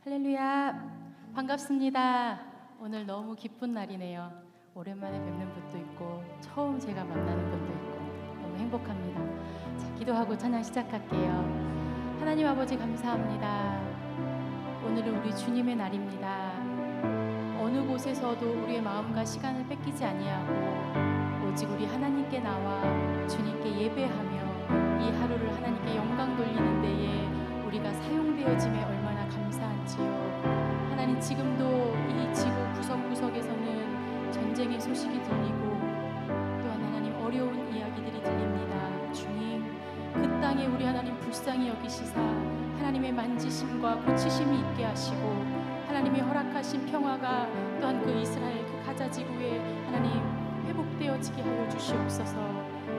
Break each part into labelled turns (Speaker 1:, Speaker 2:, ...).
Speaker 1: 할렐루야, 반갑습니다. 오늘 너무 기쁜 날이네요. 오랜만에 뵙는 분도 있고 처음 제가 만나는 분도 있고 너무 행복합니다. 자, 기도하고 찬양 시작할게요. 하나님 아버지 감사합니다. 오늘은 우리 주님의 날입니다. 어느 곳에서도 우리의 마음과 시간을 뺏기지 아니하고 오직 우리 하나님께 나와 주님께 예배하며 이 하루를 하나님께 영광 돌리는 데에 우리가 사용되어짐에 얼마나 감사한지요. 하나님, 지금도 이 지구 구석구석에서는 전쟁의 소식이 들리고 또한 하나님 어려운 이야기들이 들립니다. 주님, 그 땅에 우리 하나님 불쌍히 여기시사 하나님의 만지심과 고치심이 있게 하시고 하나님이 허락하신 평화가 또한 그 이스라엘 그 가자 지구에 하나님 회복되어지게 하여 주시옵소서.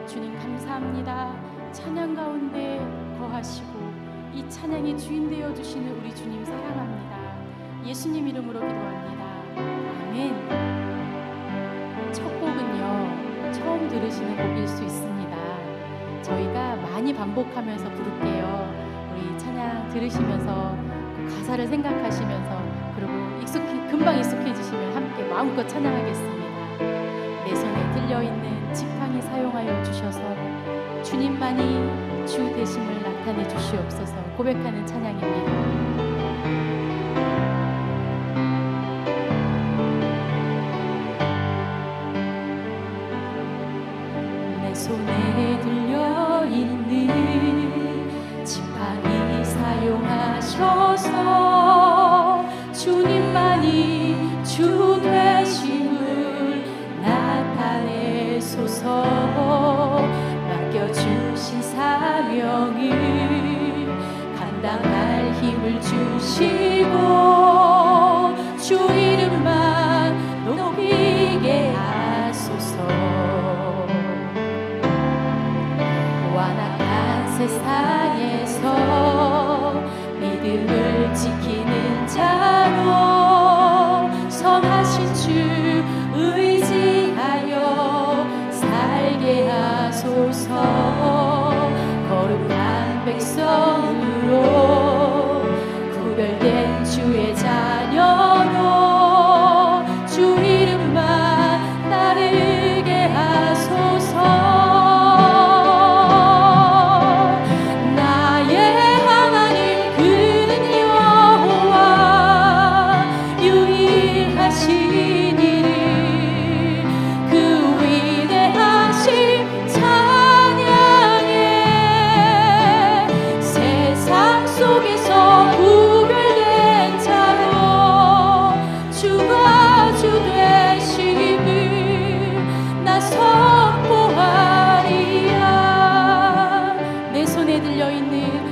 Speaker 1: 주님 감사합니다. 찬양 가운데 거하시고 이 찬양의 주인 되어 주시는 우리 주님 사랑합니다. 예수님 이름으로 기도합니다. 아멘. 첫 곡은요, 처음 들으시는 곡일 수 있습니다. 저희가 많이 반복하면서 부를게요. 우리 찬양 들으시면서 그 가사를 생각하시면서 그리고 금방 익숙해지시면 함께 마음껏 찬양하겠습니다. 내 손에 들려있는 지팡이 사용하여 주셔서 주님만이 주 되심을 나타내 주시옵소서 고백하는 찬양입니다. 내 손에 들려있는 지팡이 사용하셔서 주님만이 주 되심을 나타내소서. 맡겨주신 사명을 감당할 힘을 주시고 주 이름만 높이게 하소서. 완악한 세상에서 믿음을 지키는 자로 선하신 주 의지하여 살게 하소서. 거룩한 백성으로 구별된 주의 자녀로 주 이름만 따르게 하소서. 나의 하나님 그는 여호와 유일하신 이를 그 위대하신 속에서 구별된 자로 주가 주 되심을 나 선포하리라. 내 손에 들려있는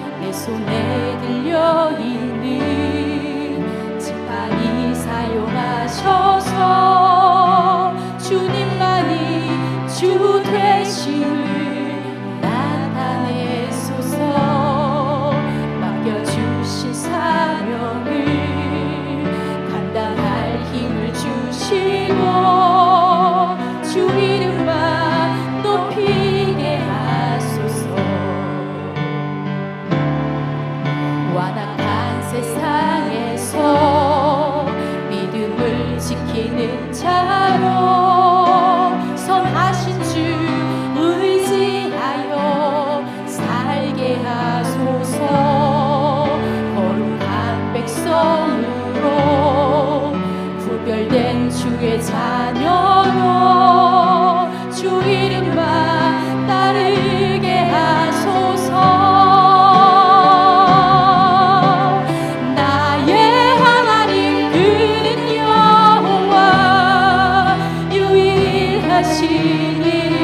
Speaker 1: 지팡이 사용하셔서 주님만이 주 되심을 나타내소서. 주신 사명을 감당할 힘을 주시고 주 이름만 높이게 하소서. 완악한 세상에서 믿음을 지키는 자로 선하신 주 의지하여 살게 하소서. 백성으로 구별된 주의 자녀로 주 이름만 따르게 하소서. 나의 하나님 그는 여호와 유일하신 이를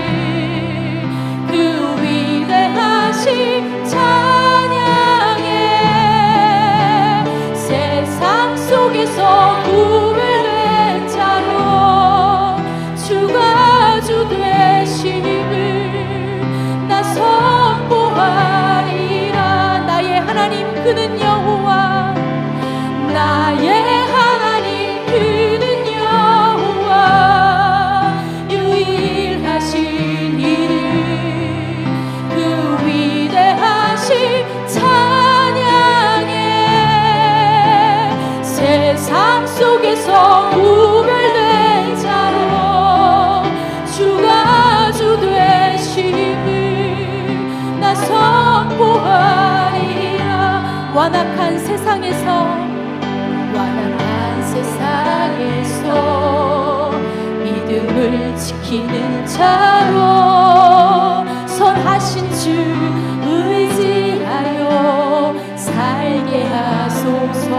Speaker 1: 그 위대하신 속에서 구별된 자로 주가 주 되심을 나 선포하리라. 나의 하나님 그는 여호와 나의 하나님 그는 여호와 유일하신 이를 그 위대하신 찬양에 완악한 세상에서 믿음을 지키는 자로 선하신 주 의지하여 살게 하소서.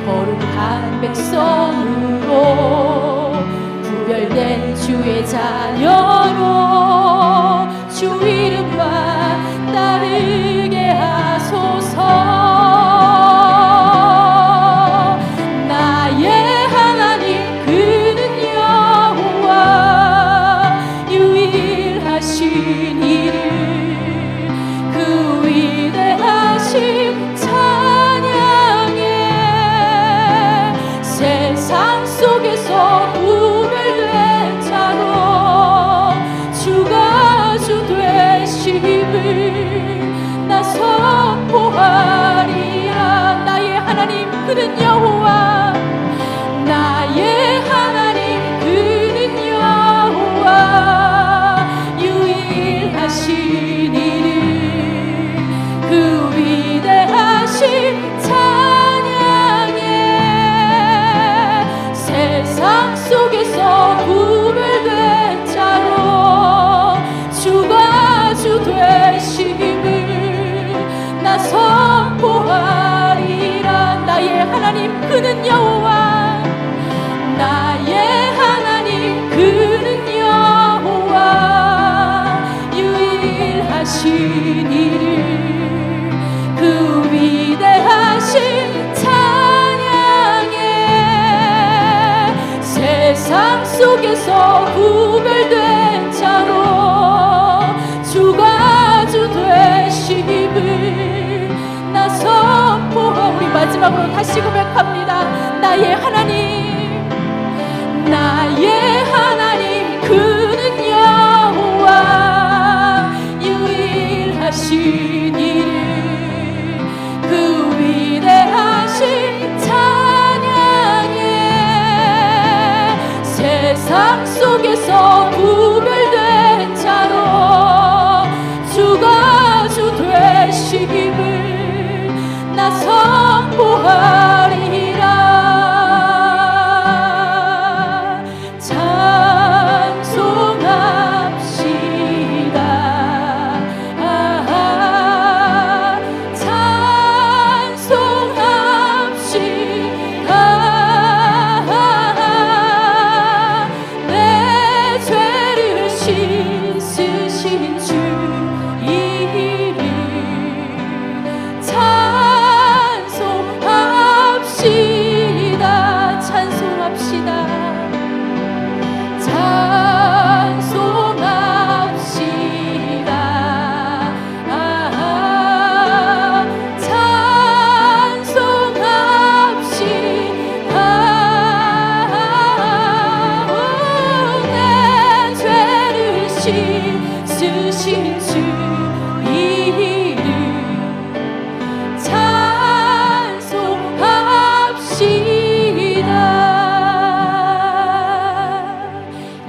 Speaker 1: 거룩한 백성으로 구별된 주의 자녀로 주 이름만 따르게 하소서. 그는 여호와, 나의 하나님 그는 여호와. 유일하신 이름 그 위대하신 찬양에 세상 속에서 구별된 자로 주가 주 되심을 나 선포하리라. 나의 하나님 그는 여호와, 나의 하나님 그는 여호와. 유일하신 이름 그 위대하신 찬양에 세상 속에서 구별된 자로 주가 주 되심을 나 선포하오. 우리 마지막으로 다시 고백합니다. 나의 하나님, 나의 하나님 그는 여호와. 유일하신 이름 그 위대하신 찬양에 세상 속에서 구별된 자로 주가 주 되심을 나 선포하리라. 찬송합시다. 찬송합시다. 내 죄를 씻으신 주 이름 찬송합시다. 씻으신 주 이름 찬송합시다.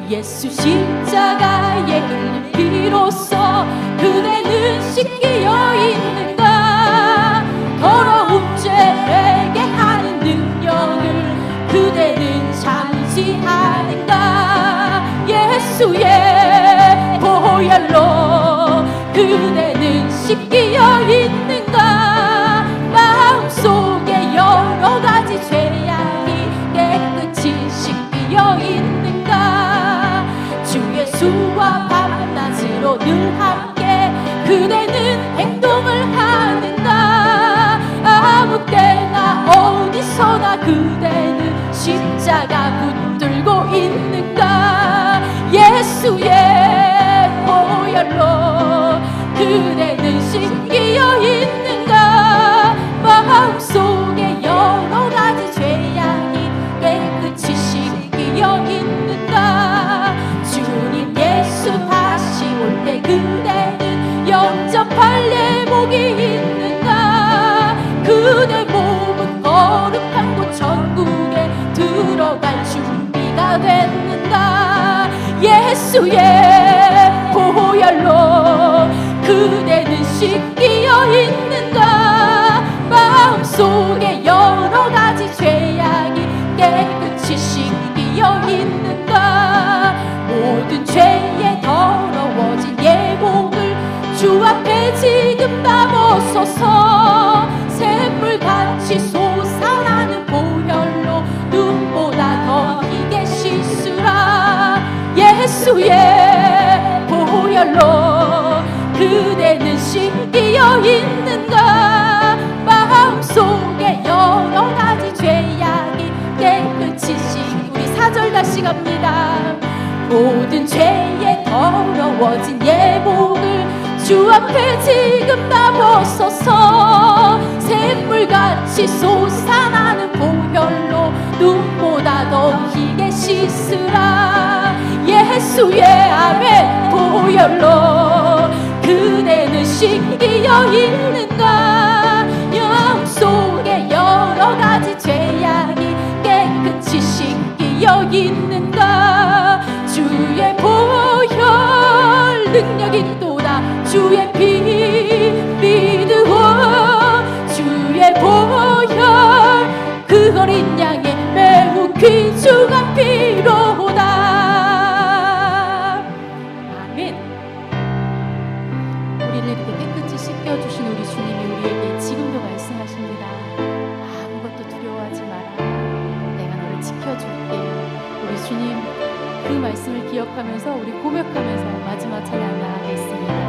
Speaker 1: 예수 십자가의 흘린 피로써 그대는 씻기어 있는가. 더러운 죄 회개하는 능력을 그대는 잠시하는가. 예수의 보혈로 그대는 씻기어 있는가. 마음속에 여러 가지 죄악이 깨끗이 씻기어 있는가. 주 예수와 밤낮으로 늘 함께 그대는 행동을 하는가. 아무 때나 어디서나 그대는 십자가 붙들고 있는가. 예수의 보혈로 그대는 씻기어 있는가. 마음속에 여러 가지 죄악이 깨끗이 씻기어 있는가. 주님 예수 다시 올 때 그대는 영접할 예복이 있는가. 그대 몸은 거룩한 곳 천국에 들어갈 준비가 됐는가. 예수의 보혈로 그대는 씻기어 있는가. 나보소서. 샘물같이 솟아나는 보혈로 눈보다 더 희게 씻으라. 예수의 보혈로 그대는 씻기어 있는가. 마음속에 여러 가지 죄악이 깨끗이 씻. 우리 4절 다시 갑니다. 모든 죄에 더러워진 예복을 주 앞에 지금 다 벗어서 샘물같이 솟아나는 보혈로 눈보다 더 희게 씻으라. 예수의 아멘 보혈로 그대는 씻기어 있는가. 영 속에 여러 가지 죄악이 깨끗이 씻기어 있는가. 주의 보혈 능력이 있도다. 주의 피 믿으오. 주의 보혈 그 어린 양의 매우 귀중한 피로다. 아멘. 우리를 이렇게 깨끗이 씻겨주신 우리 주님이 우리에게 지금도 말씀하십니다. 아무것도 두려워하지 마라. 내가 너를 지켜줄게. 우리 주님 그 말씀을 기억하면서 우리 고백하면서 마지막 찬양 나아가겠습니다.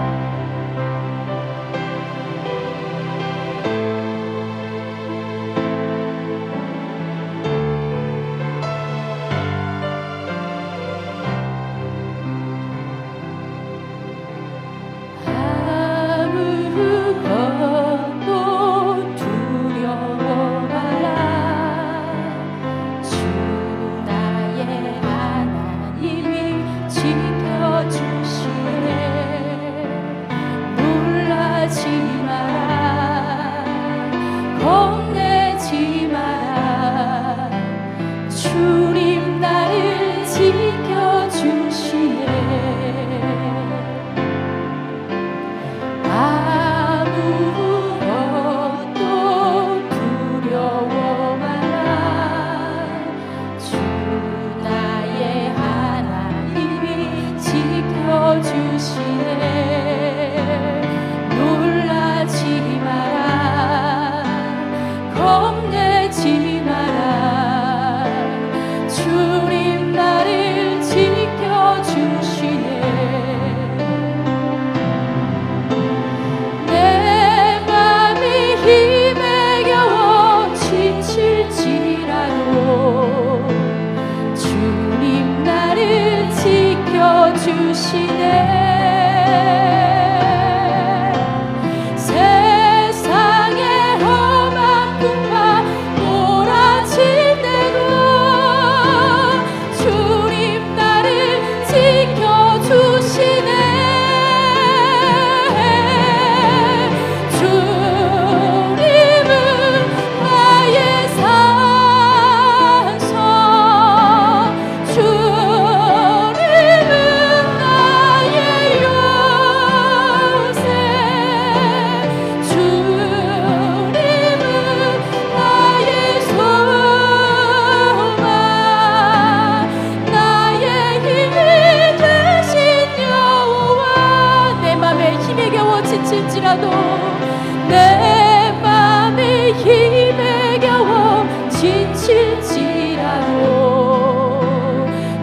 Speaker 1: 내 맘이 힘에 겨워 지칠지라도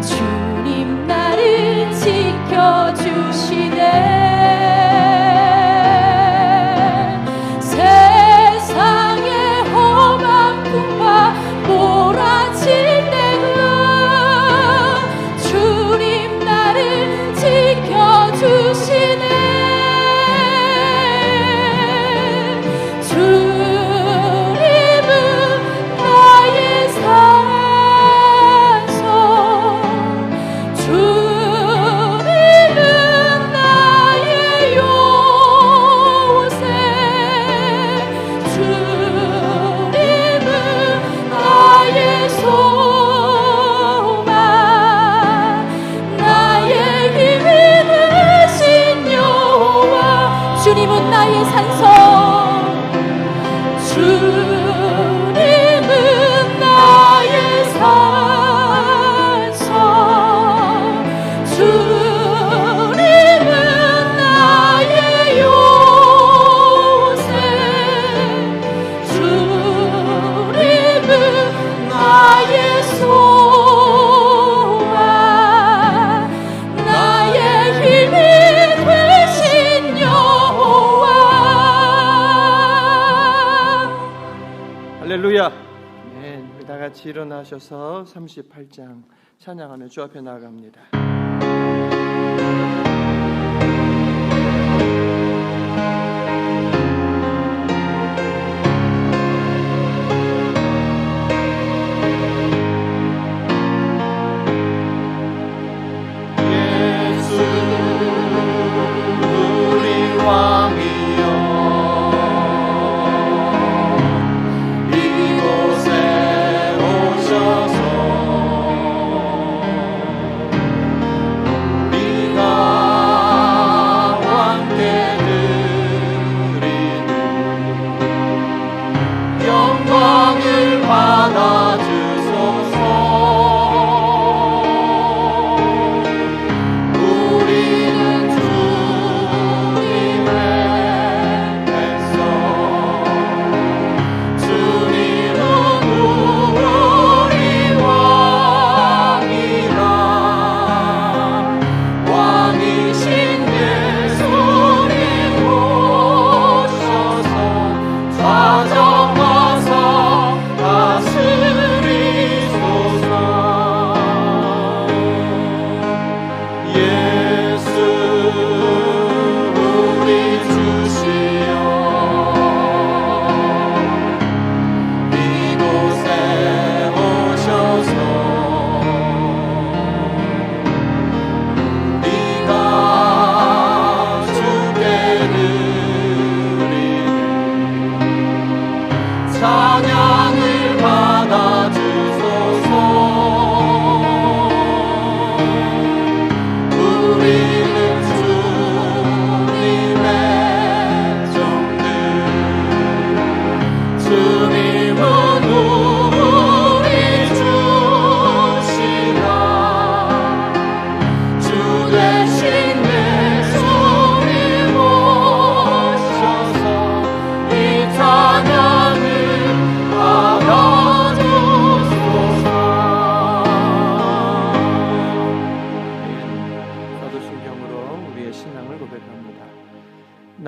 Speaker 1: 주님 나를 지켜주시네. 세상의 험한 풍파 몰아칠 때가 주님 나를 지켜주시네. 주님은 나의 산성, 주님은 나의 산성, 주님은 나의 요새,
Speaker 2: 같이 일어나셔서 38장 찬양하며 주 앞에 나아갑니다.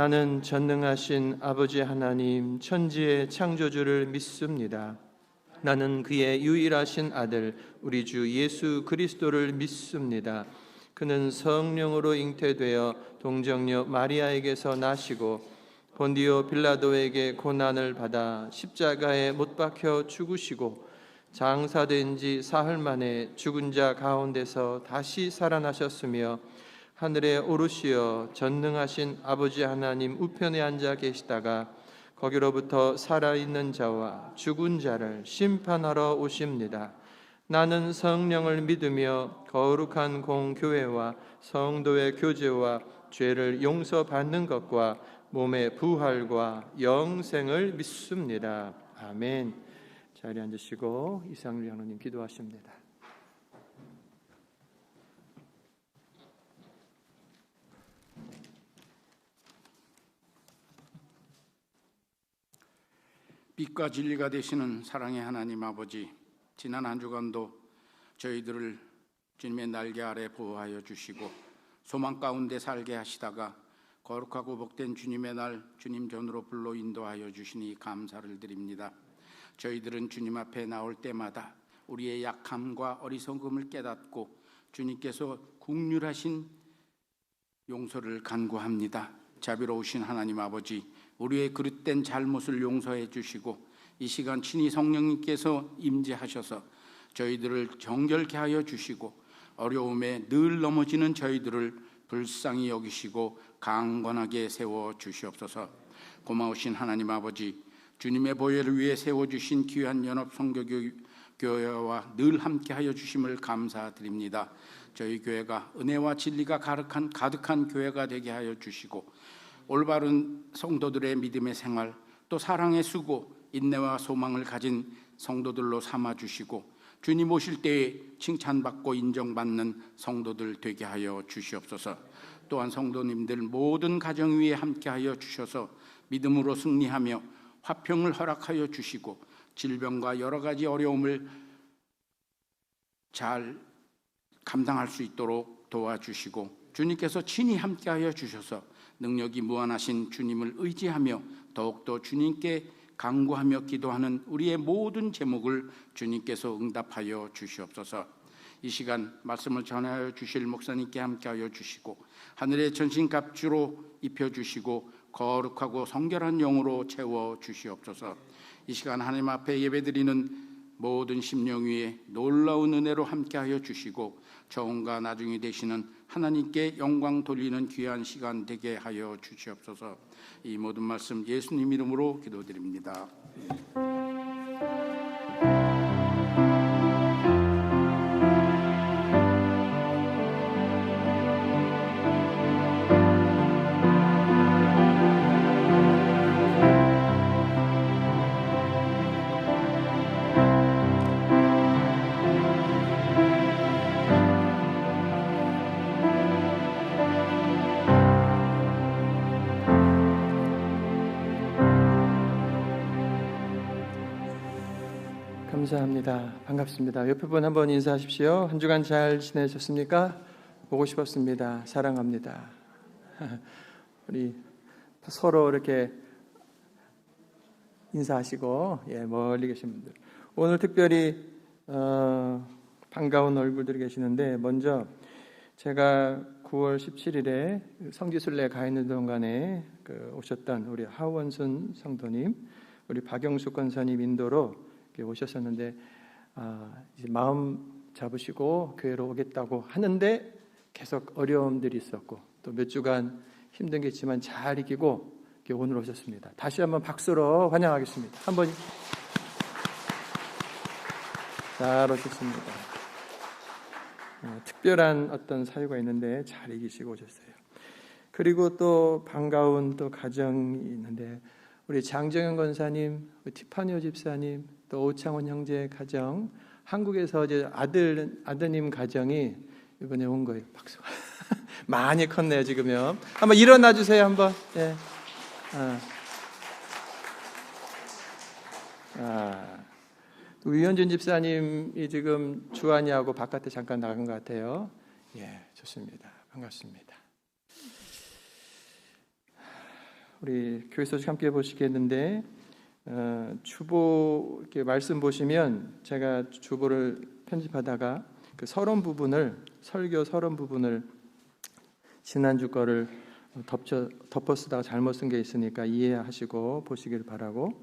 Speaker 2: 나는 전능하신 아버지 하나님 천지의 창조주를 믿습니다. 나는 그의 유일하신 아들 우리 주 예수 그리스도를 믿습니다. 그는 성령으로 잉태되어 동정녀 마리아에게서 나시고 본디오 빌라도에게 고난을 받아 십자가에 못 박혀 죽으시고 장사된 지 사흘 만에 죽은 자 가운데서 다시 살아나셨으며 하늘에 오르시어 전능하신 아버지 하나님 우편에 앉아 계시다가 거기로부터 살아있는 자와 죽은 자를 심판하러 오십니다. 나는 성령을 믿으며 거룩한 공교회와 성도의 교제와 죄를 용서받는 것과 몸의 부활과 영생을 믿습니다. 아멘. 자리에 앉으시고 이상률 장로님 기도하십니다.
Speaker 3: 빛과 진리가 되시는 사랑의 하나님 아버지, 지난 한 주간도 저희들을 주님의 날개 아래 보호하여 주시고 소망 가운데 살게 하시다가 거룩하고 복된 주님의 날 주님 전으로 불러 인도하여 주시니 감사를 드립니다. 저희들은 주님 앞에 나올 때마다 우리의 약함과 어리석음을 깨닫고 주님께서 국률하신 용서를 간구합니다. 자비로우신 하나님 아버지, 우리의 그릇된 잘못을 용서해 주시고 이 시간 친히 성령님께서 임재하셔서 저희들을 정결케 하여 주시고 어려움에 늘 넘어지는 저희들을 불쌍히 여기시고 강건하게 세워 주시옵소서. 고마우신 하나님 아버지, 주님의 보혈을 위해 세워주신 귀한 연합성교교회와 늘 함께하여 주심을 감사드립니다. 저희 교회가 은혜와 진리가 가득한 교회가 되게 하여 주시고 올바른 성도들의 믿음의 생활, 또 사랑의 수고, 인내와 소망을 가진 성도들로 삼아주시고 주님 오실 때에 칭찬받고 인정받는 성도들 되게 하여 주시옵소서. 또한 성도님들 모든 가정 위에 함께하여 주셔서 믿음으로 승리하며 화평을 허락하여 주시고 질병과 여러 가지 어려움을 잘 감당할 수 있도록 도와주시고 주님께서 친히 함께하여 주셔서 능력이 무한하신 주님을 의지하며 더욱더 주님께 간구하며 기도하는 우리의 모든 제목을 주님께서 응답하여 주시옵소서. 이 시간 말씀을 전하여 주실 목사님께 함께하여 주시고 하늘의 전신갑주로 입혀주시고 거룩하고 성결한 영으로 채워 주시옵소서. 이 시간 하나님 앞에 예배드리는 모든 심령 위에 놀라운 은혜로 함께하여 주시고 저음과 나중에 되시는 하나님께 영광 돌리는 귀한 시간 되게 하여 주시옵소서. 이 모든 말씀 예수님 이름으로 기도드립니다.
Speaker 2: 감사합니다. 반갑습니다. 옆에 분 한번 인사하십시오. 한 주간 잘 지내셨습니까? 보고 싶었습니다. 사랑합니다. 우리 서로 이렇게 인사하시고 멀리 계신 분들 오늘 특별히 반가운 얼굴들이 계시는데 먼저 제가 9월 17일에 성지순례 가 있는 동안에 오셨던 우리 하원순 성도님, 우리 박영숙 권사님 인도로 오셨었는데 이제 마음 잡으시고 교회로 오겠다고 하는데 계속 어려움들이 있었고 또 몇 주간 힘든 게 있지만 잘 이기고 오늘 오셨습니다. 다시 한번 박수로 환영하겠습니다. 한번 잘 오셨습니다. 특별한 어떤 사유가 있는데 잘 이기시고 오셨어요. 그리고 또 반가운 또 가정이 있는데 우리 장정현 권사님, 티파니오 집사님, 또 오창원 형제 가정, 한국에서 이제 아드님 가정이 이번에 온 거예요. 박수. 많이 컸네요 지금요. 한번 일어나 주세요 한번. 예. 위현준 집사님이 지금 주한이하고 바깥에 잠깐 나간 것 같아요. 예, 좋습니다. 반갑습니다. 우리 교회 소식 함께 보시겠는데 주보 이렇게 말씀 보시면 제가 주보를 편집하다가 그 설교 서론 부분을 지난주 거를 덮어 쓰다가 잘못 쓴 게 있으니까 이해하시고 보시길 바라고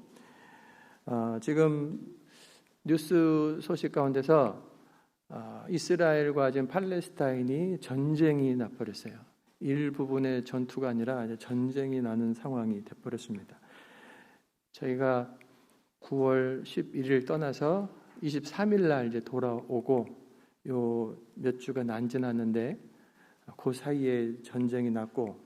Speaker 2: 지금 뉴스 소식 가운데서 이스라엘과 지금 팔레스타인이 전쟁이 나버렸어요. 일부분의 전투가 아니라 이제 전쟁이 나는 상황이 돼버렸습니다. 저희가 9월 11일 떠나서 23일 날 이제 돌아오고 요 몇 주간 안 지났는데 그 사이에 전쟁이 났고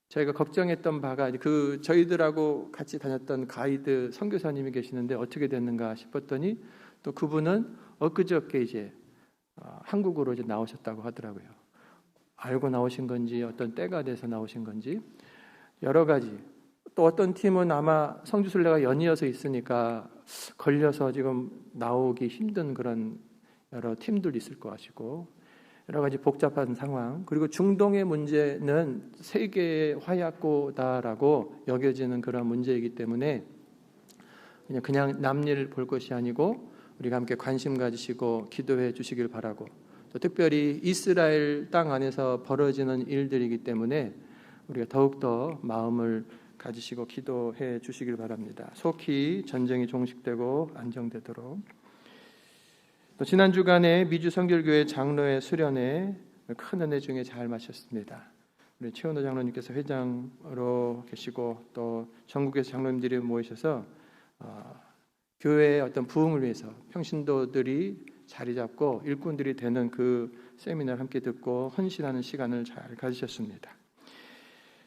Speaker 2: 저희가 걱정했던 바가 저희들하고 같이 다녔던 가이드 선교사님이 계시는데 어떻게 됐는가 싶었더니 또 그분은 엊그저께 이제 한국으로 이제 나오셨다고 하더라고요. 알고 나오신 건지 어떤 때가 돼서 나오신 건지 여러 가지. 또 어떤 팀은 아마 성지순례가 연이어서 있으니까 걸려서 지금 나오기 힘든 그런 여러 팀들 있을 것 같고 여러 가지 복잡한 상황. 그리고 중동의 문제는 세계의 화약고다라고 여겨지는 그런 문제이기 때문에 그냥 남일 볼 것이 아니고 우리가 함께 관심 가지시고 기도해 주시길 바라고 또 특별히 이스라엘 땅 안에서 벌어지는 일들이기 때문에 우리가 더욱더 마음을 가지시고 기도해 주시길 바랍니다. 속히 전쟁이 종식되고 안정되도록. 또 지난 주간에 미주 성결교회 장로의 수련회 큰 은혜 중에 잘 마셨습니다. 우리 최원호 장로님께서 회장으로 계시고 또 전국에서 장로님들이 모이셔서 교회의 어떤 부흥을 위해서 평신도들이 자리 잡고 일꾼들이 되는 그 세미나를 함께 듣고 헌신하는 시간을 잘 가지셨습니다.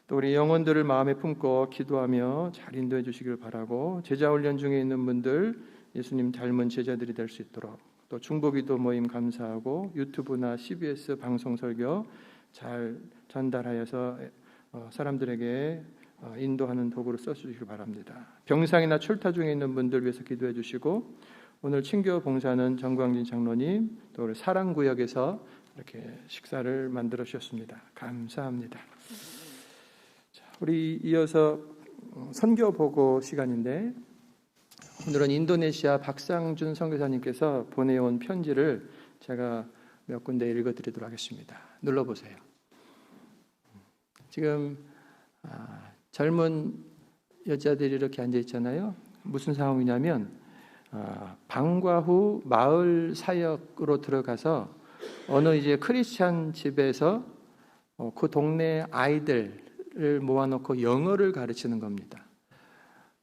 Speaker 2: 또 우리 영혼들을 마음에 품고 기도하며 잘 인도해 주시길 바라고 제자훈련 중에 있는 분들 예수님 닮은 제자들이 될 수 있도록 또 중보기도 모임 감사하고 유튜브나 CBS 방송 설교 잘 전달하여서 사람들에게 인도하는 도구로 써주시길 바랍니다. 병상이나 출타 중에 있는 분들 위해서 기도해 주시고 오늘 친교 봉사는 정광진 장로님 또 우리 사랑구역에서 이렇게 식사를 만들어 주셨습니다. 감사합니다. 자, 우리 이어서 선교 보고 시간인데 오늘은 인도네시아 박상준 선교사님께서 보내온 편지를 제가 몇 군데 읽어드리도록 하겠습니다. 눌러보세요. 지금 젊은 여자들이 이렇게 앉아 있잖아요. 무슨 상황이냐면 방과 후 마을 사역으로 들어가서 어느 이제 크리스찬 집에서 그 동네 아이들을 모아놓고 영어를 가르치는 겁니다.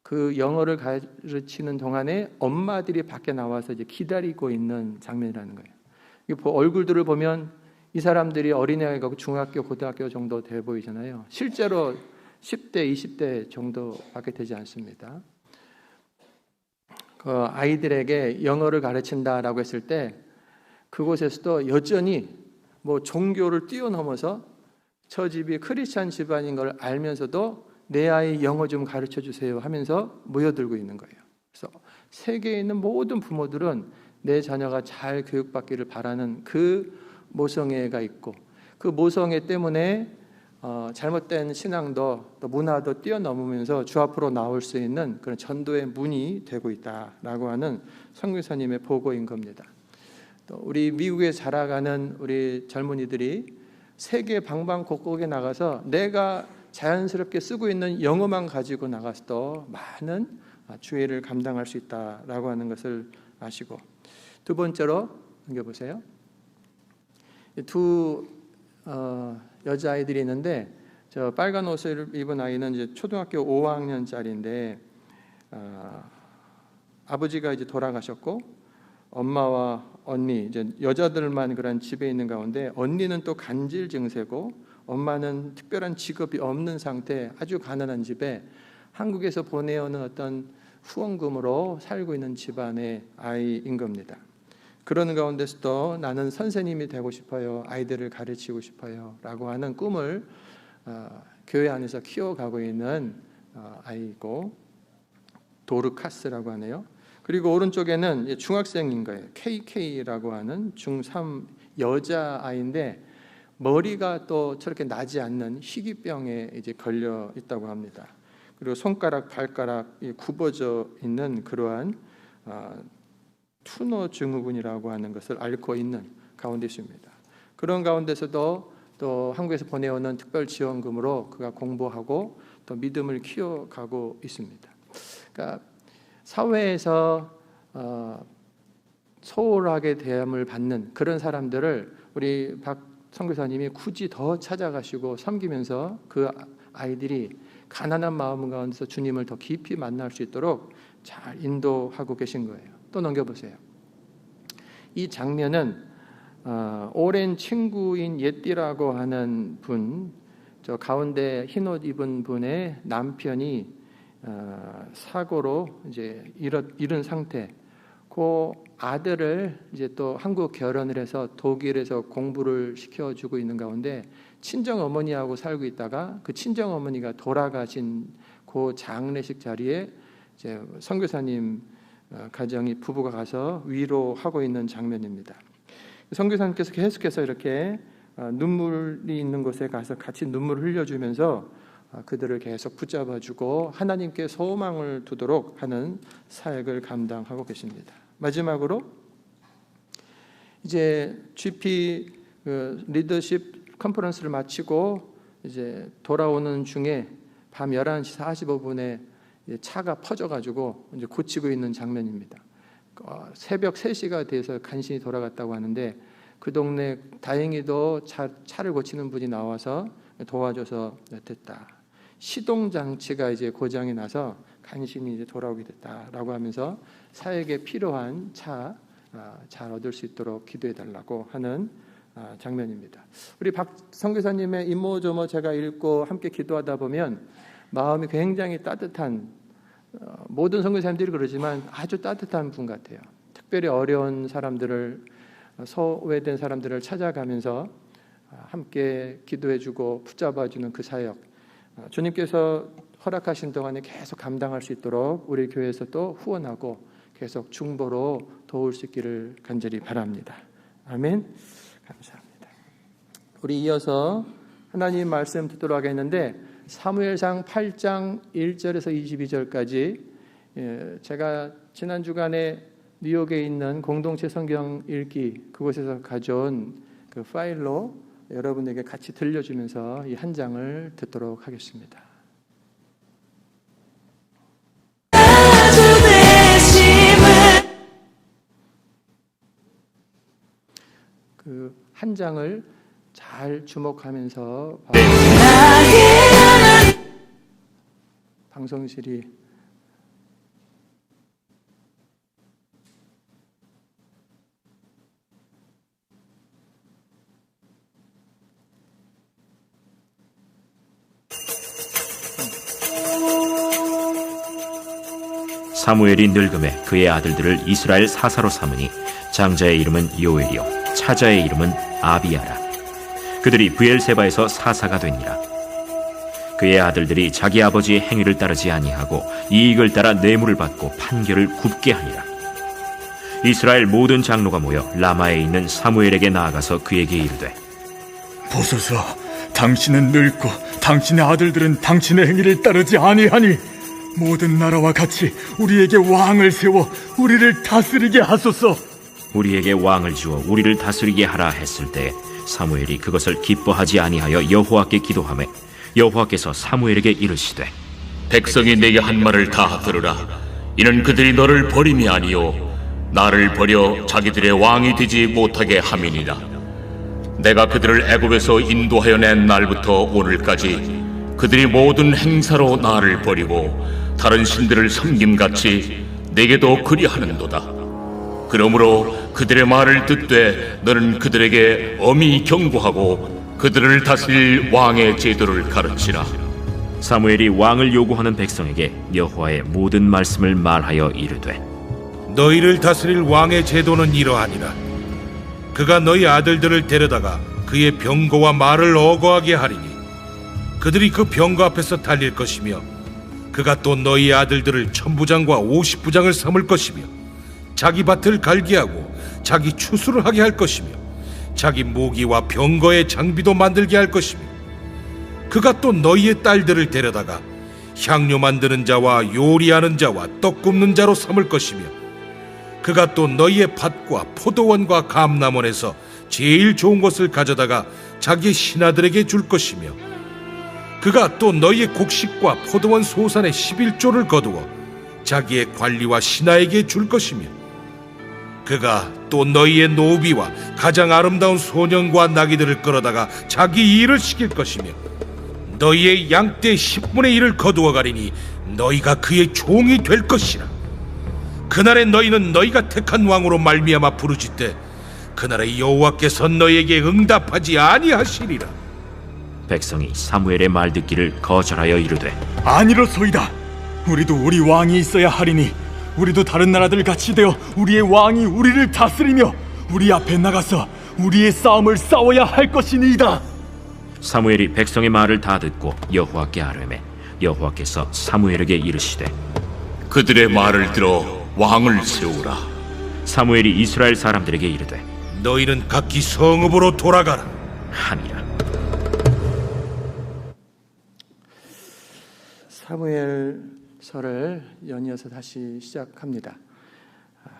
Speaker 2: 그 영어를 가르치는 동안에 엄마들이 밖에 나와서 이제 기다리고 있는 장면이라는 거예요. 얼굴들을 보면 이 사람들이 어린애가 중학교, 고등학교 정도 돼 보이잖아요. 실제로 10대, 20대 정도밖에 되지 않습니다. 그 아이들에게 영어를 가르친다라고 했을 때 그곳에서도 여전히 뭐 종교를 뛰어넘어서 저 집이 크리스찬 집안인 걸 알면서도 내 아이 영어 좀 가르쳐 주세요 하면서 모여들고 있는 거예요. 그래서 세계에 있는 모든 부모들은 내 자녀가 잘 교육받기를 바라는 그 모성애가 있고 그 모성애 때문에 잘못된 신앙도 또 문화도 뛰어넘으면서 주 앞으로 나올 수 있는 그런 전도의 문이 되고 있다라고 하는 선교사님의 보고인 겁니다. 또 우리 미국에 자라가는 우리 젊은이들이 세계 방방곡곡에 나가서 내가 자연스럽게 쓰고 있는 영어만 가지고 나가서도 많은 주의를 감당할 수 있다라고 하는 것을 아시고, 두 번째로 넘겨보세요. 두 여자아이들이 있는데 저 빨간 옷을 입은 아이는 이제 초등학교 5학년짜리인데 아버지가 이제 돌아가셨고 엄마와 언니 이제 여자들만 그런 집에 있는 가운데 언니는 또 간질 증세고 엄마는 특별한 직업이 없는 상태 아주 가난한 집에 한국에서 보내오는 어떤 후원금으로 살고 있는 집안의 아이인 겁니다. 그러는 가운데서도 나는 선생님이 되고 싶어요. 아이들을 가르치고 싶어요. 라고 하는 꿈을 교회 안에서 키워가고 있는 아이고 도르카스라고 하네요. 그리고 오른쪽에는 중학생인 거예요. KK라고 하는 중3 여자아이인데 머리가 또 저렇게 나지 않는 희귀병에 이제 걸려 있다고 합니다. 그리고 손가락, 발가락이 굽어져 있는 그러한 투노 증후군이라고 하는 것을 앓고 있는 가운데 있습니다. 그런 가운데서도 또 한국에서 보내오는 특별 지원금으로 그가 공부하고 또 믿음을 키워가고 있습니다. 그러니까 사회에서 소홀하게 대함을 받는 그런 사람들을 우리 박 선교사님이 굳이 더 찾아가시고 섬기면서 그 아이들이 가난한 마음 가운데서 주님을 더 깊이 만날 수 있도록 잘 인도하고 계신 거예요. 또 넘겨보세요. 이 장면은 오랜 친구인 예띠라고 하는 분, 저 가운데 흰옷 입은 분의 남편이 사고로 이제 잃은 상태. 그 아들을 이제 또 한국 결혼을 해서 독일에서 공부를 시켜주고 있는 가운데 친정 어머니하고 살고 있다가 그 친정 어머니가 돌아가신 그 장례식 자리에 이제 선교사님 가정이 부부가 가서 위로하고 있는 장면입니다. 선교사님께서 계속해서 이렇게 눈물이 있는 곳에 가서 같이 눈물을 흘려주면서 그들을 계속 붙잡아주고 하나님께 소망을 두도록 하는 사역을 감당하고 계십니다. 마지막으로 이제 GP 리더십 컨퍼런스를 마치고 이제 돌아오는 중에 밤 11시 45분에 차가 퍼져가지고 이제 고치고 있는 장면입니다. 새벽 3시가 돼서 간신히 돌아갔다고 하는데 그 동네 다행히도 차를 고치는 분이 나와서 도와줘서 됐다. 시동 장치가 이제 고장이 나서 간신히 이제 돌아오게 됐다라고 하면서 사역에 필요한 차 잘 얻을 수 있도록 기도해 달라고 하는 장면입니다. 우리 박 선교사님의 이모저모 제가 읽고 함께 기도하다 보면 마음이 굉장히 따뜻한, 모든 선교사님들이 그러지만 아주 따뜻한 분 같아요. 특별히 어려운 사람들을, 소외된 사람들을 찾아가면서 함께 기도해주고 붙잡아주는 그 사역, 주님께서 허락하신 동안에 계속 감당할 수 있도록 우리 교회에서 또 후원하고 계속 중보로 도울 수 있기를 간절히 바랍니다. 아멘. 감사합니다. 우리 이어서 하나님 말씀 듣도록 하겠는데 사무엘상 8장 1절에서 22절까지 제가 지난 주간에 뉴욕에 있는 공동체 성경 읽기 그곳에서 가져온 그 파일로 여러분에게 같이 들려주면서 이 한 장을 듣도록 하겠습니다. 그 한 장을 잘 주목하면서 방송실이
Speaker 4: 사무엘이 늙음에 그의 아들들을 이스라엘 사사로 삼으니 장자의 이름은 요엘이요 차자의 이름은 아비야라. 그들이 브엘세바에서 사사가 되니라. 그의 아들들이 자기 아버지의 행위를 따르지 아니하고 이익을 따라 뇌물을 받고 판결을 굽게 하니라. 이스라엘 모든 장로가 모여 라마에 있는 사무엘에게 나아가서 그에게 이르되
Speaker 5: 보소서, 당신은 늙고 당신의 아들들은 당신의 행위를 따르지 아니하니 모든 나라와 같이 우리에게 왕을 세워 우리를 다스리게 하소서.
Speaker 4: 우리에게 왕을 주어 우리를 다스리게 하라 했을 때 사무엘이 그것을 기뻐하지 아니하여 여호와께 기도하매 여호와께서 사무엘에게 이르시되
Speaker 6: 백성이 내게 한 말을 다 들으라. 이는 그들이 너를 버림이 아니요 나를 버려 자기들의 왕이 되지 못하게 함이니라. 내가 그들을 애굽에서 인도하여 낸 날부터 오늘까지 그들이 모든 행사로 나를 버리고 다른 신들을 섬김같이 내게도 그리하는도다. 그러므로 그들의 말을 듣되 너는 그들에게 엄히 경고하고 그들을 다스릴 왕의 제도를 가르치라.
Speaker 4: 사무엘이 왕을 요구하는 백성에게 여호와의 모든 말씀을 말하여 이르되
Speaker 7: 너희를 다스릴 왕의 제도는 이러하니라. 그가 너희 아들들을 데려다가 그의 병거와 말을 어거하게 하리니 그들이 그 병거 앞에서 달릴 것이며 그가 또 너희 아들들을 천부장과 50부장을 삼을 것이며 자기 밭을 갈게 하고 자기 추수를 하게 할 것이며 자기 모기와 병거의 장비도 만들게 할 것이며 그가 또 너희의 딸들을 데려다가 향료 만드는 자와 요리하는 자와 떡 굽는 자로 삼을 것이며 그가 또 너희의 밭과 포도원과 감람원에서 제일 좋은 것을 가져다가 자기 신하들에게 줄 것이며 그가 또 너희의 곡식과 포도원 소산의 11조를 거두어 자기의 관리와 신하에게 줄 것이며 그가 또 너희의 노비와 가장 아름다운 소년과 나귀들을 끌어다가 자기 일을 시킬 것이며 너희의 양떼 10분의 1을 거두어 가리니 너희가 그의 종이 될 것이라. 그날에 너희는 너희가 택한 왕으로 말미암아 부르짖되 그날에 여호와께서 너희에게 응답하지 아니하시리라.
Speaker 4: 백성이 사무엘의 말 듣기를 거절하여 이르되
Speaker 5: 아니로소이다. 우리도 우리 왕이 있어야 하리니 우리도 다른 나라들 같이 되어 우리의 왕이 우리를 다스리며 우리 앞에 나가서 우리의 싸움을 싸워야 할 것이니이다.
Speaker 4: 사무엘이 백성의 말을 다 듣고 여호와께 아뢰매 여호와께서 사무엘에게 이르시되
Speaker 6: 그들의 말을 들어 왕을 세우라.
Speaker 4: 사무엘이 이스라엘 사람들에게 이르되
Speaker 7: 너희는 각기 성읍으로 돌아가라
Speaker 4: 하니라.
Speaker 2: 사무엘서를 연이어서 다시 시작합니다.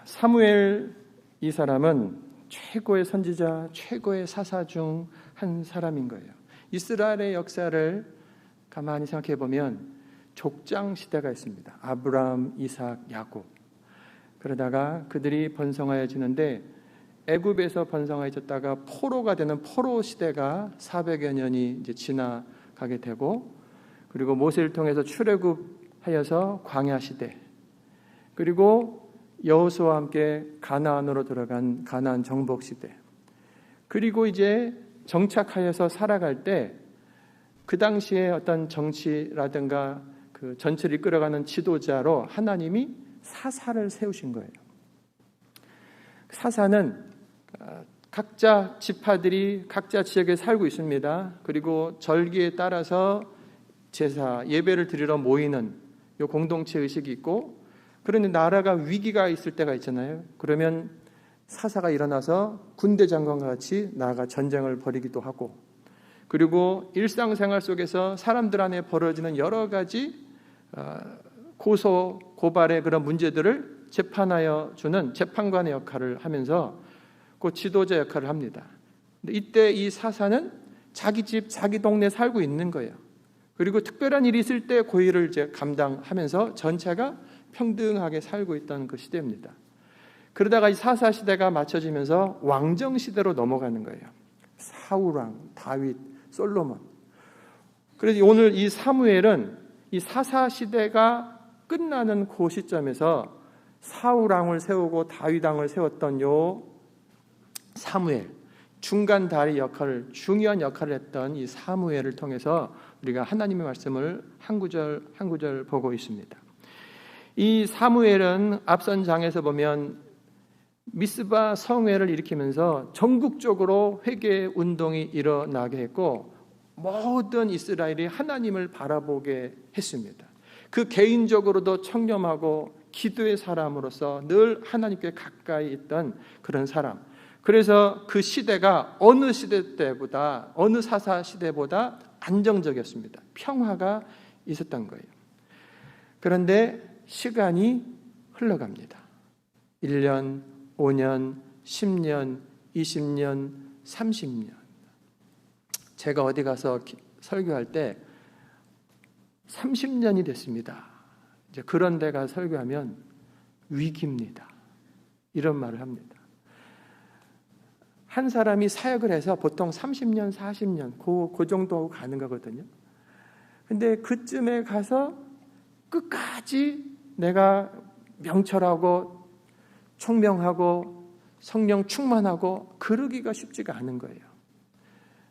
Speaker 2: 사무엘 이 사람은 최고의 선지자, 최고의 사사 중 한 사람인 거예요. 이스라엘의 역사를 가만히 생각해 보면 족장 시대가 있습니다. 아브라함, 이삭, 야곱. 그러다가 그들이 번성하여지는데 애굽에서 번성하여졌다가 포로가 되는 포로 시대가 400여 년이 이제 지나가게 되고 그리고 모세를 통해서 출애굽하여서 광야 시대 그리고 여호수아와 함께 가나안으로 들어간 가나안 정복 시대 그리고 이제 정착하여서 살아갈 때 그 당시에 어떤 정치라든가 그 전체를 이끌어가는 지도자로 하나님이 사사를 세우신 거예요. 사사는 각자 지파들이 각자 지역에 살고 있습니다. 그리고 절기에 따라서 제사, 예배를 드리러 모이는 이 공동체 의식이 있고 그런데 나라가 위기가 있을 때가 있잖아요. 그러면 사사가 일어나서 군대 장관과 같이 나아가 전쟁을 벌이기도 하고 그리고 일상생활 속에서 사람들 안에 벌어지는 여러 가지 고소, 고발의 그런 문제들을 재판하여 주는 재판관의 역할을 하면서 그 지도자 역할을 합니다. 근데 이때 이 사사는 자기 집, 자기 동네에 살고 있는 거예요. 그리고 특별한 일이 있을 때 그 일을 이제 감당하면서 전체가 평등하게 살고 있던 그 시대입니다. 그러다가 이 사사 시대가 맞춰지면서 왕정 시대로 넘어가는 거예요. 사울왕, 다윗, 솔로몬. 그래서 오늘 이 사무엘은 이 사사 시대가 끝나는 그 시점에서 사울왕을 세우고 다윗왕을 세웠던 요 사무엘, 중간 다리 역할을, 중요한 역할을 했던 이 사무엘을 통해서 우리가 하나님의 말씀을 한 구절 보고 있습니다. 이 사무엘은 앞선 장에서 보면 미스바 성회를 일으키면서 전국적으로 회개 운동이 일어나게 했고 모든 이스라엘이 하나님을 바라보게 했습니다. 그 개인적으로도 청렴하고 기도의 사람으로서 늘 하나님께 가까이 있던 그런 사람. 그래서 그 시대가 어느 시대 때보다, 어느 사사 시대보다 안정적이었습니다. 평화가 있었던 거예요. 그런데 시간이 흘러갑니다. 1년, 5년, 10년, 20년, 30년. 제가 어디 가서 설교할 때 30년이 됐습니다. 이제 그런 데 가서 설교하면 위기입니다. 이런 말을 합니다. 한 사람이 사역을 해서 보통 30년, 40년 그 정도 하고 가는 거거든요. 근데 그쯤에 가서 끝까지 내가 명철하고 총명하고 성령 충만하고 그러기가 쉽지가 않은 거예요.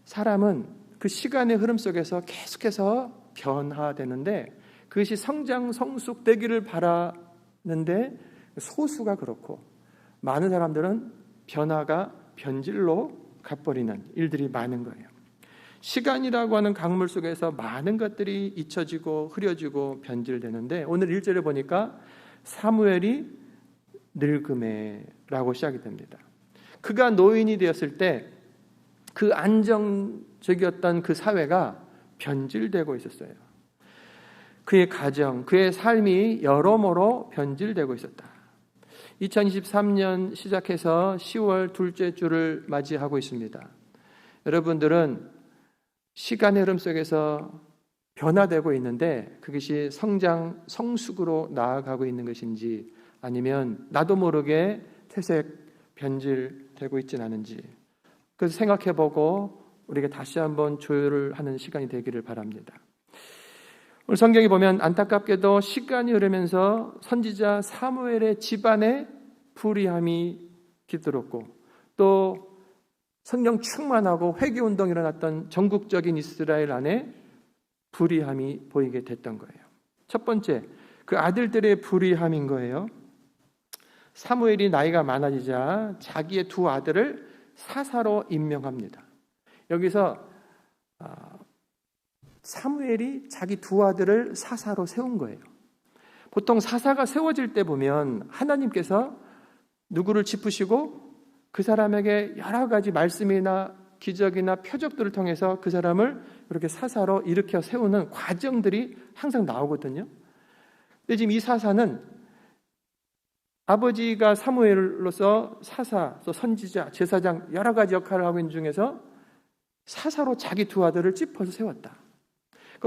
Speaker 2: 사람은 그 시간의 흐름 속에서 계속해서 변화되는데 그것이 성장 성숙되기를 바라는데 소수가 그렇고 많은 사람들은 변화가 변질로 가버리는 일들이 많은 거예요. 시간이라고 하는 강물 속에서 많은 것들이 잊혀지고 흐려지고 변질되는데 오늘 1절에 보니까 사무엘이 늙음에라고 시작이 됩니다. 그가 노인이 되었을 때 그 안정적이었던 그 사회가 변질되고 있었어요. 그의 가정, 그의 삶이 여러모로 변질되고 있었다. 2023년 시작해서 10월 둘째 주를 맞이하고 있습니다. 여러분들은 시간의 흐름 속에서 변화되고 있는데 그것이 성장, 성숙으로 나아가고 있는 것인지 아니면 나도 모르게 퇴색, 변질되고 있지는 않은지 그래서 생각해보고 우리가 다시 한번 조율을 하는 시간이 되기를 바랍니다. 오늘 성경에 보면 안타깝게도 시간이 흐르면서 선지자 사무엘의 집안에 불의함이 깃들었고 또 성령 충만하고 회개운동이 일어났던 전국적인 이스라엘 안에 불의함이 보이게 됐던 거예요. 첫 번째, 그 아들들의 불의함인 거예요. 사무엘이 나이가 많아지자 자기의 두 아들을 사사로 임명합니다. 여기서 사무엘이 자기 두 아들을 사사로 세운 거예요. 보통 사사가 세워질 때 보면 하나님께서 누구를 짚으시고 그 사람에게 여러 가지 말씀이나 기적이나 표적들을 통해서 그 사람을 이렇게 사사로 일으켜 세우는 과정들이 항상 나오거든요. 근데 지금 이 사사는 아버지가 사무엘로서 사사, 또 선지자, 제사장 여러 가지 역할을 하고 있는 중에서 사사로 자기 두 아들을 짚어서 세웠다.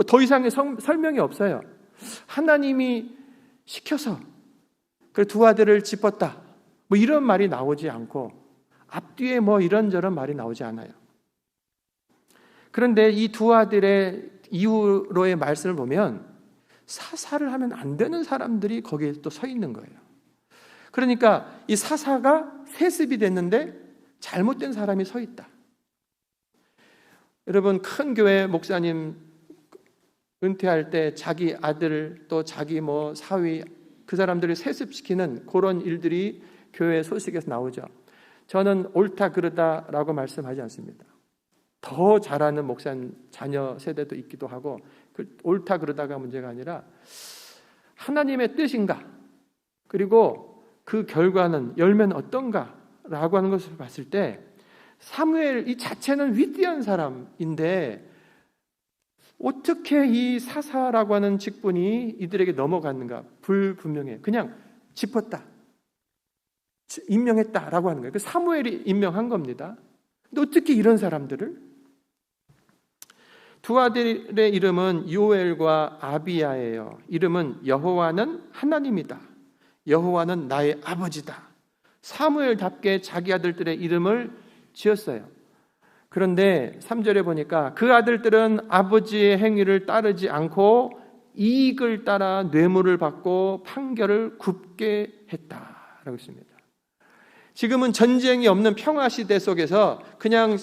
Speaker 2: 더 이상의 설명이 없어요. 하나님이 시켜서 그 두 아들을 짚었다. 뭐 이런 말이 나오지 않고 앞뒤에 뭐 이런저런 말이 나오지 않아요. 그런데 이 두 아들의 이후로의 말씀을 보면 사사를 하면 안 되는 사람들이 거기에 또 서 있는 거예요. 그러니까 이 사사가 세습이 됐는데 잘못된 사람이 서 있다. 여러분 큰 교회 목사님 은퇴할 때 자기 아들 또 자기 뭐 사위 그 사람들을 세습시키는 그런 일들이 교회 소식에서 나오죠. 저는 옳다 그르다라고 말씀하지 않습니다. 더 잘하는 목사 자녀 세대도 있기도 하고 그 옳다 그르다가 문제가 아니라 하나님의 뜻인가 그리고 그 결과는 열매는 어떤가라고 하는 것을 봤을 때 사무엘 이 자체는 위대한 사람인데 어떻게 이 사사라고 하는 직분이 이들에게 넘어갔는가? 불분명해. 그냥 짚었다, 임명했다라고 하는 거예요. 그 사무엘이 임명한 겁니다. 근데 어떻게 이런 사람들을? 두 아들의 이름은 요엘과 아비야예요. 이름은 여호와는 하나님이다, 여호와는 나의 아버지다. 사무엘답게 자기 아들들의 이름을 지었어요. 그런데 3절에 보니까 그 아들들은 아버지의 행위를 따르지 않고 이익을 따라 뇌물을 받고 판결을 굽게 했다라고 했습니다. 지금은 전쟁이 없는 평화 시대 속에서 그냥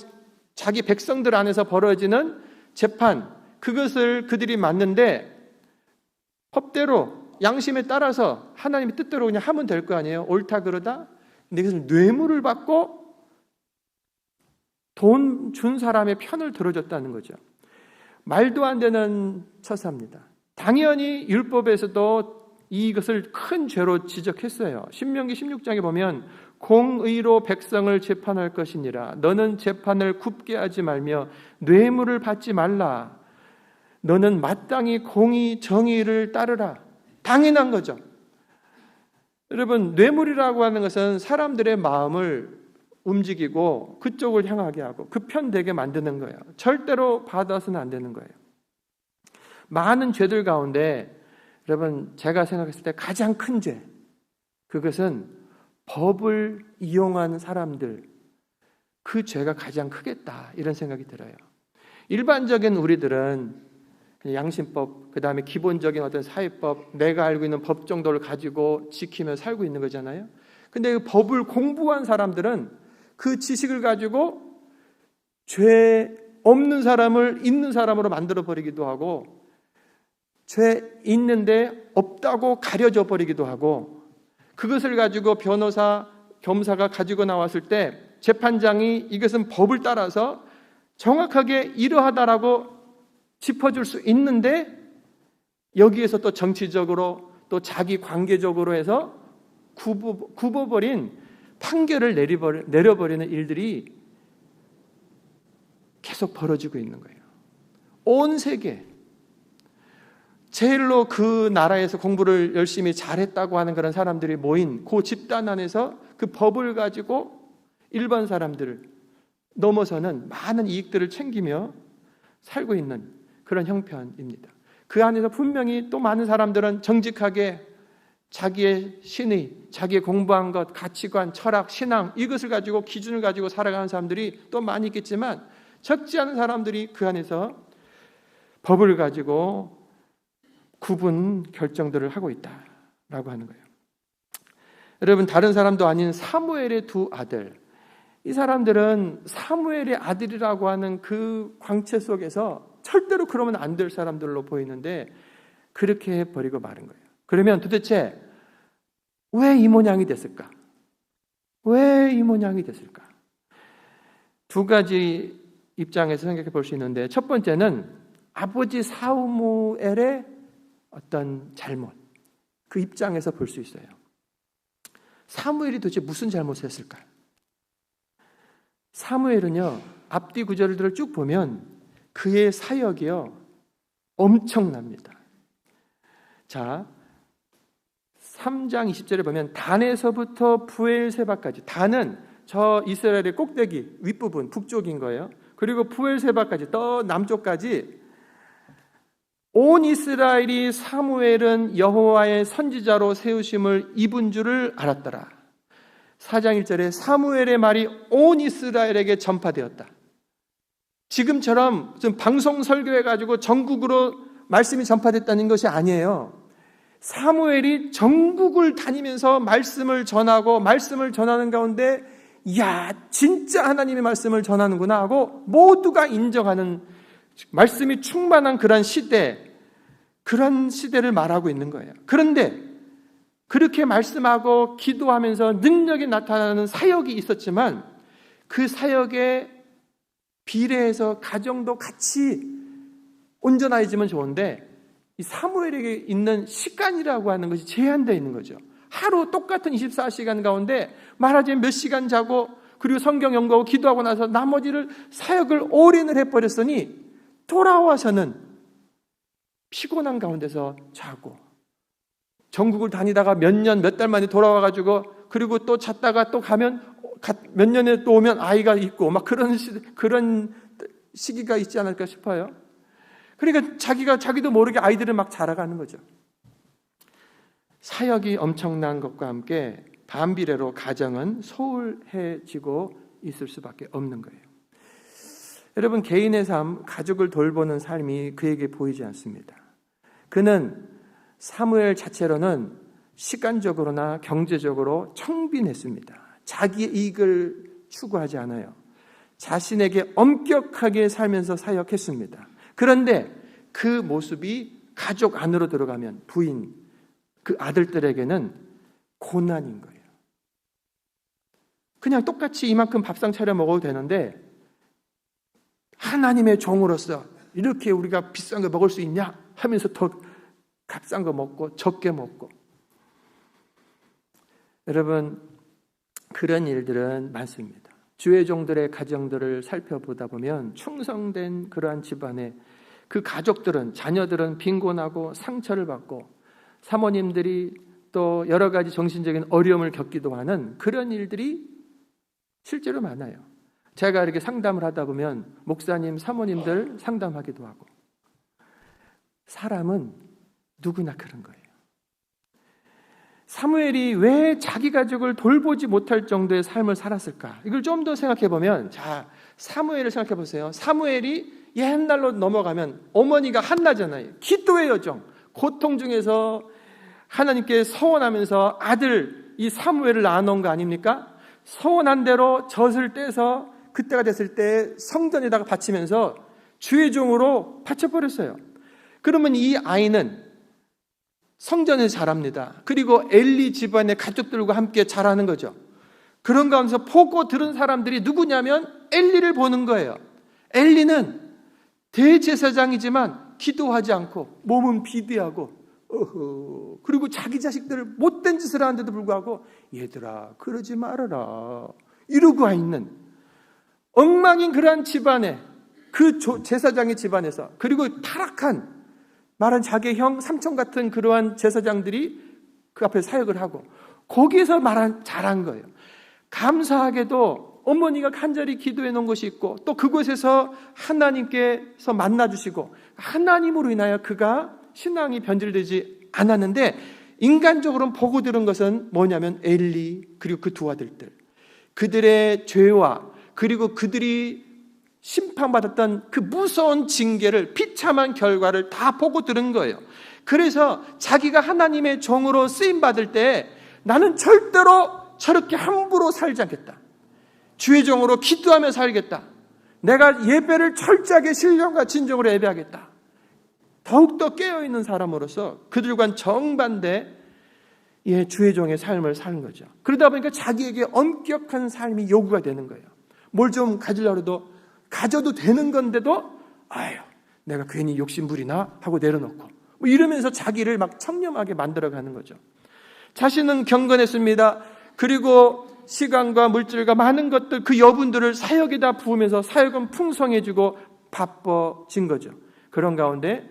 Speaker 2: 자기 백성들 안에서 벌어지는 재판, 그것을 그들이 맞는데 법대로 양심에 따라서 하나님의 뜻대로 그냥 하면 될 거 아니에요. 옳다 그러다. 근데 그것을 뇌물을 받고 돈 준 사람의 편을 들어줬다는 거죠. 말도 안 되는 처사입니다. 당연히 율법에서도 이것을 큰 죄로 지적했어요. 신명기 16장에 보면 공의로 백성을 재판할 것이니라. 너는 재판을 굽게 하지 말며 뇌물을 받지 말라. 너는 마땅히 공의 정의를 따르라. 당연한 거죠. 여러분, 뇌물이라고 하는 것은 사람들의 마음을 움직이고 그쪽을 향하게 하고 그 편 되게 만드는 거예요. 절대로 받아서는 안 되는 거예요. 많은 죄들 가운데 여러분, 제가 생각했을 때 가장 큰 죄, 그것은 법을 이용한 사람들, 그 죄가 가장 크겠다, 이런 생각이 들어요. 일반적인 우리들은 양심법, 그 다음에 기본적인 어떤 사회법, 내가 알고 있는 법 정도를 가지고 지키며 살고 있는 거잖아요. 근데 그 법을 공부한 사람들은 그 지식을 가지고 죄 없는 사람을 있는 사람으로 만들어 버리기도 하고, 죄 있는데 없다고 가려져 버리기도 하고, 그것을 가지고 변호사, 검사가 가지고 나왔을 때 재판장이 이것은 법을 따라서 정확하게 이러하다라고 짚어줄 수 있는데, 여기에서 또 정치적으로 또 자기 관계적으로 해서 굽어버린 판결을 내려버리는 일들이 계속 벌어지고 있는 거예요. 온 세계, 제일로 그 나라에서 공부를 열심히 잘했다고 하는 그런 사람들이 모인 그 집단 안에서 그 법을 가지고 일반 사람들을 넘어서는 많은 이익들을 챙기며 살고 있는 그런 형편입니다. 그 안에서 분명히 또 많은 사람들은 정직하게 자기의 신의, 자기의 공부한 것, 가치관, 철학, 신앙, 이것을 가지고 기준을 가지고 살아가는 사람들이 또 많이 있겠지만, 적지 않은 사람들이 그 안에서 법을 가지고 구분 결정들을 하고 있다라고 하는 거예요. 여러분, 다른 사람도 아닌 사무엘의 두 아들, 이 사람들은 사무엘의 아들이라고 하는 그 광채 속에서 절대로 그러면 안 될 사람들로 보이는데 그렇게 해버리고 마른 거예요. 그러면 도대체 왜 이 모양이 됐을까? 왜 이 모양이 됐을까? 두 가지 입장에서 생각해 볼 수 있는데, 첫 번째는 아버지 사무엘의 어떤 잘못, 그 입장에서 볼 수 있어요. 사무엘이 도대체 무슨 잘못을 했을까? 사무엘은요, 앞뒤 구절들을 쭉 보면 그의 사역이요 엄청납니다. 자, 3장 20절에 보면 단에서부터 부엘세바까지, 단은 저 이스라엘의 꼭대기 윗부분 북쪽인 거예요. 그리고 부엘세바까지 또 남쪽까지 온 이스라엘이 사무엘은 여호와의 선지자로 세우심을 입은 줄을 알았더라. 4장 1절에 사무엘의 말이 온 이스라엘에게 전파되었다. 지금처럼 좀 방송 설교해가지고 전국으로 말씀이 전파됐다는 것이 아니에요. 사무엘이 전국을 다니면서 말씀을 전하고, 말씀을 전하는 가운데 이야, 진짜 하나님의 말씀을 전하는구나 하고 모두가 인정하는 말씀이 충만한 그런 시대, 그런 시대를 말하고 있는 거예요. 그런데 그렇게 말씀하고 기도하면서 능력이 나타나는 사역이 있었지만, 그 사역에 비례해서 가정도 같이 온전해지면 좋은데 이 사무엘에게 있는 시간이라고 하는 것이 제한되어 있는 거죠. 하루 똑같은 24시간 가운데 말하자면 몇 시간 자고 그리고 성경 연구하고 기도하고 나서 나머지를 사역을 올인을 해버렸으니 돌아와서는 피곤한 가운데서 자고, 전국을 다니다가 몇 년, 몇 달 만에 돌아와가지고, 그리고 또 잤다가 또 가면, 몇 년에 또 오면 아이가 있고, 막 그런 시기가 있지 않을까 싶어요. 그러니까 자기도 모르게 아이들을 막 자라가는 거죠. 사역이 엄청난 것과 함께 반비례로 가정은 소홀해지고 있을 수밖에 없는 거예요. 여러분, 개인의 삶, 가족을 돌보는 삶이 그에게 보이지 않습니다. 그는 사무엘 자체로는 시간적으로나 경제적으로 청빈했습니다. 자기의 이익을 추구하지 않아요. 자신에게 엄격하게 살면서 사역했습니다. 그런데 그 모습이 가족 안으로 들어가면 부인, 그 아들들에게는 고난인 거예요. 그냥 똑같이 이만큼 밥상 차려 먹어도 되는데 하나님의 종으로서 이렇게 우리가 비싼 거 먹을 수 있냐 하면서 더 값싼 거 먹고 적게 먹고. 여러분, 그런 일들은 많습니다. 주의 종들의 가정들을 살펴보다 보면 충성된 그러한 집안에 그 가족들은, 자녀들은 빈곤하고 상처를 받고 사모님들이 또 여러 가지 정신적인 어려움을 겪기도 하는 그런 일들이 실제로 많아요. 제가 이렇게 상담을 하다 보면 목사님, 사모님들 상담하기도 하고, 사람은 누구나 그런 거예요. 사무엘이 왜 자기 가족을 돌보지 못할 정도의 삶을 살았을까? 이걸 좀 더 생각해 보면, 자, 사무엘을 생각해 보세요. 사무엘이 옛날로 넘어가면 어머니가 한나잖아요. 기도의 여정, 고통 중에서 하나님께 서원하면서 아들 이 사무엘을 낳아놓은 거 아닙니까? 서원한 대로 젖을 떼서 그때가 됐을 때 성전에다가 바치면서 주의 종으로 바쳐버렸어요. 그러면 이 아이는 성전에서 자랍니다. 그리고 엘리 집안의 가족들과 함께 자라는 거죠. 그런 가운데서 보고 들은 사람들이 누구냐면 엘리를 보는 거예요. 엘리는 대제사장이지만 기도하지 않고 몸은 비대하고 그리고 자기 자식들을 못된 짓을 하는데도 불구하고 얘들아 그러지 말아라 이러고 있는 엉망인 그러한 집안에, 그 제사장의 집안에서, 그리고 타락한 말한 자기 형, 삼촌 같은 그러한 제사장들이 그 앞에 사역을 하고 거기에서 자란 거예요. 감사하게도 어머니가 간절히 기도해 놓은 것이 있고 또 그곳에서 하나님께서 만나주시고 하나님으로 인하여 그가 신앙이 변질되지 않았는데, 인간적으로는 보고 들은 것은 뭐냐면 엘리 그리고 그 두 아들들, 그들의 죄와 그리고 그들이 심판받았던 그 무서운 징계를, 비참한 결과를 다 보고 들은 거예요. 그래서 자기가 하나님의 종으로 쓰임받을 때 나는 절대로 저렇게 함부로 살지 않겠다. 주의 종으로 기도하며 살겠다. 내가 예배를 철저하게 신령과 진정으로 예배하겠다. 더욱더 깨어있는 사람으로서 그들과는 정반대 주의 종의 삶을 사는 거죠. 그러다 보니까 자기에게 엄격한 삶이 요구가 되는 거예요. 뭘 좀 가지려고 해도 가져도 되는 건데도 아유 내가 괜히 욕심부리나 하고 내려놓고 뭐 이러면서 자기를 막 청렴하게 만들어가는 거죠. 자신은 경건했습니다. 그리고 시간과 물질과 많은 것들, 그 여분들을 사역에다 부으면서 사역은 풍성해지고 바빠진 거죠. 그런 가운데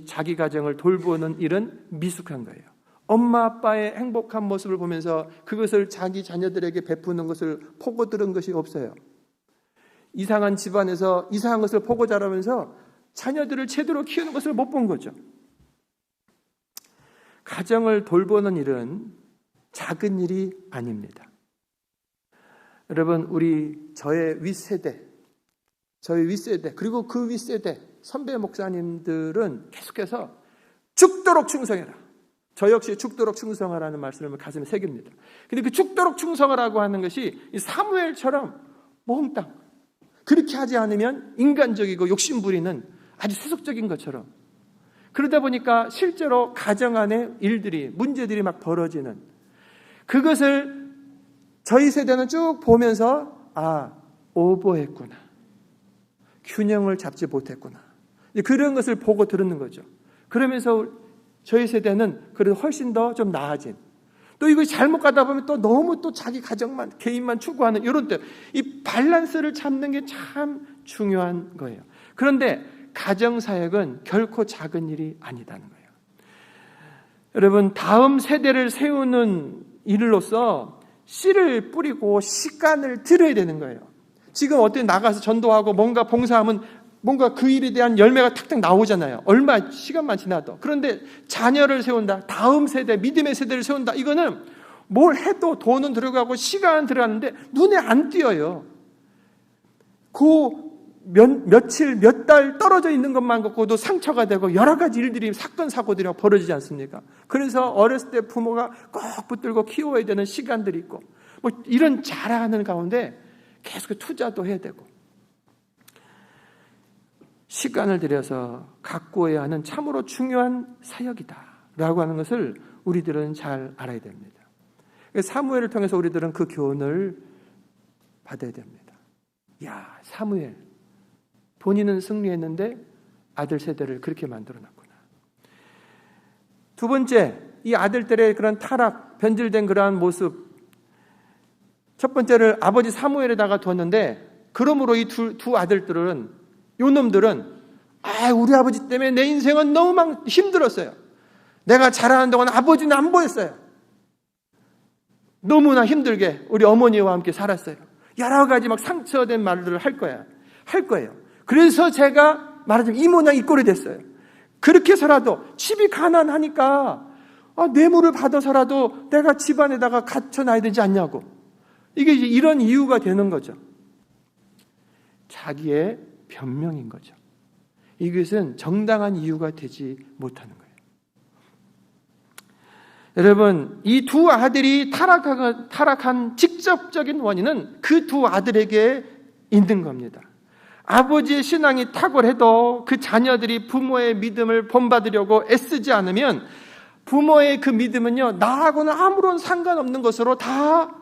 Speaker 2: 자기 가정을 돌보는 일은 미숙한 거예요. 엄마 아빠의 행복한 모습을 보면서 그것을 자기 자녀들에게 베푸는 것을 보고 들은 것이 없어요. 이상한 집안에서 이상한 것을 보고 자라면서 자녀들을 제대로 키우는 것을 못 본 거죠. 가정을 돌보는 일은 작은 일이 아닙니다. 여러분, 저의 윗세대 그리고 그 윗세대 선배 목사님들은 계속해서 죽도록 충성해라. 저 역시 죽도록 충성하라는 말씀을 가슴에 새깁니다. 근데 그 죽도록 충성하라고 하는 것이 사무엘처럼 몽땅 그렇게 하지 않으면 인간적이고 욕심부리는 아주 세속적인 것처럼, 그러다 보니까 실제로 가정 안에 문제들이 막 벌어지는, 그것을 저희 세대는 쭉 보면서 오버했구나, 균형을 잡지 못했구나, 그런 것을 보고 들었는 거죠. 그러면서 저희 세대는 그래도 훨씬 더 좀 나아진, 또 이거 잘못 가다 보면 또 너무 또 자기 가정만, 개인만 추구하는 이런 때, 이 밸런스를 잡는 게 참 중요한 거예요. 그런데 가정사역은 결코 작은 일이 아니다는 거예요. 여러분, 다음 세대를 세우는 일로서 씨를 뿌리고 시간을 들여야 되는 거예요. 지금 어떻게 나가서 전도하고 뭔가 봉사하면 뭔가 그 일에 대한 열매가 탁탁 나오잖아요. 얼마 시간만 지나도. 그런데 자녀를 세운다, 다음 세대, 믿음의 세대를 세운다, 이거는 뭘 해도 돈은 들어가고 시간은 들어가는데 눈에 안 띄어요. 그 며칠, 몇 달 떨어져 있는 것만 갖고도 상처가 되고 여러 가지 일들이, 사건, 사고들이 벌어지지 않습니까? 그래서 어렸을 때 부모가 꼭 붙들고 키워야 되는 시간들이 있고, 뭐 이런 자라는 가운데 계속 투자도 해야 되고, 시간을 들여서 가꾸어야 하는 참으로 중요한 사역이다라고 하는 것을 우리들은 잘 알아야 됩니다. 사무엘을 통해서 우리들은 그 교훈을 받아야 됩니다. 야, 사무엘, 본인은 승리했는데 아들 세대를 그렇게 만들어놨구나. 두 번째, 이 아들들의 그런 타락, 변질된 그러한 모습. 첫 번째를 아버지 사무엘에다가 뒀는데, 그러므로 이 두 아들들은, 요 놈들은, 우리 아버지 때문에 내 인생은 너무 힘들었어요. 내가 자라는 동안 아버지는 안 보였어요. 너무나 힘들게 우리 어머니와 함께 살았어요. 여러 가지 막 상처된 말들을 할 거예요. 그래서 제가 말하자면 이 모양 이 꼴이 됐어요. 그렇게 해서라도 집이 가난하니까 뇌물을 받아서라도 내가 집안에다가 갇혀놔야 되지 않냐고. 이게 이제 이런 이유가 되는 거죠. 자기의 변명인 거죠. 이것은 정당한 이유가 되지 못하는 거예요. 여러분, 이 두 아들이 타락한 직접적인 원인은 그 두 아들에게 있는 겁니다. 아버지의 신앙이 탁월해도 그 자녀들이 부모의 믿음을 본받으려고 애쓰지 않으면 부모의 그 믿음은요, 나하고는 아무런 상관없는 것으로 다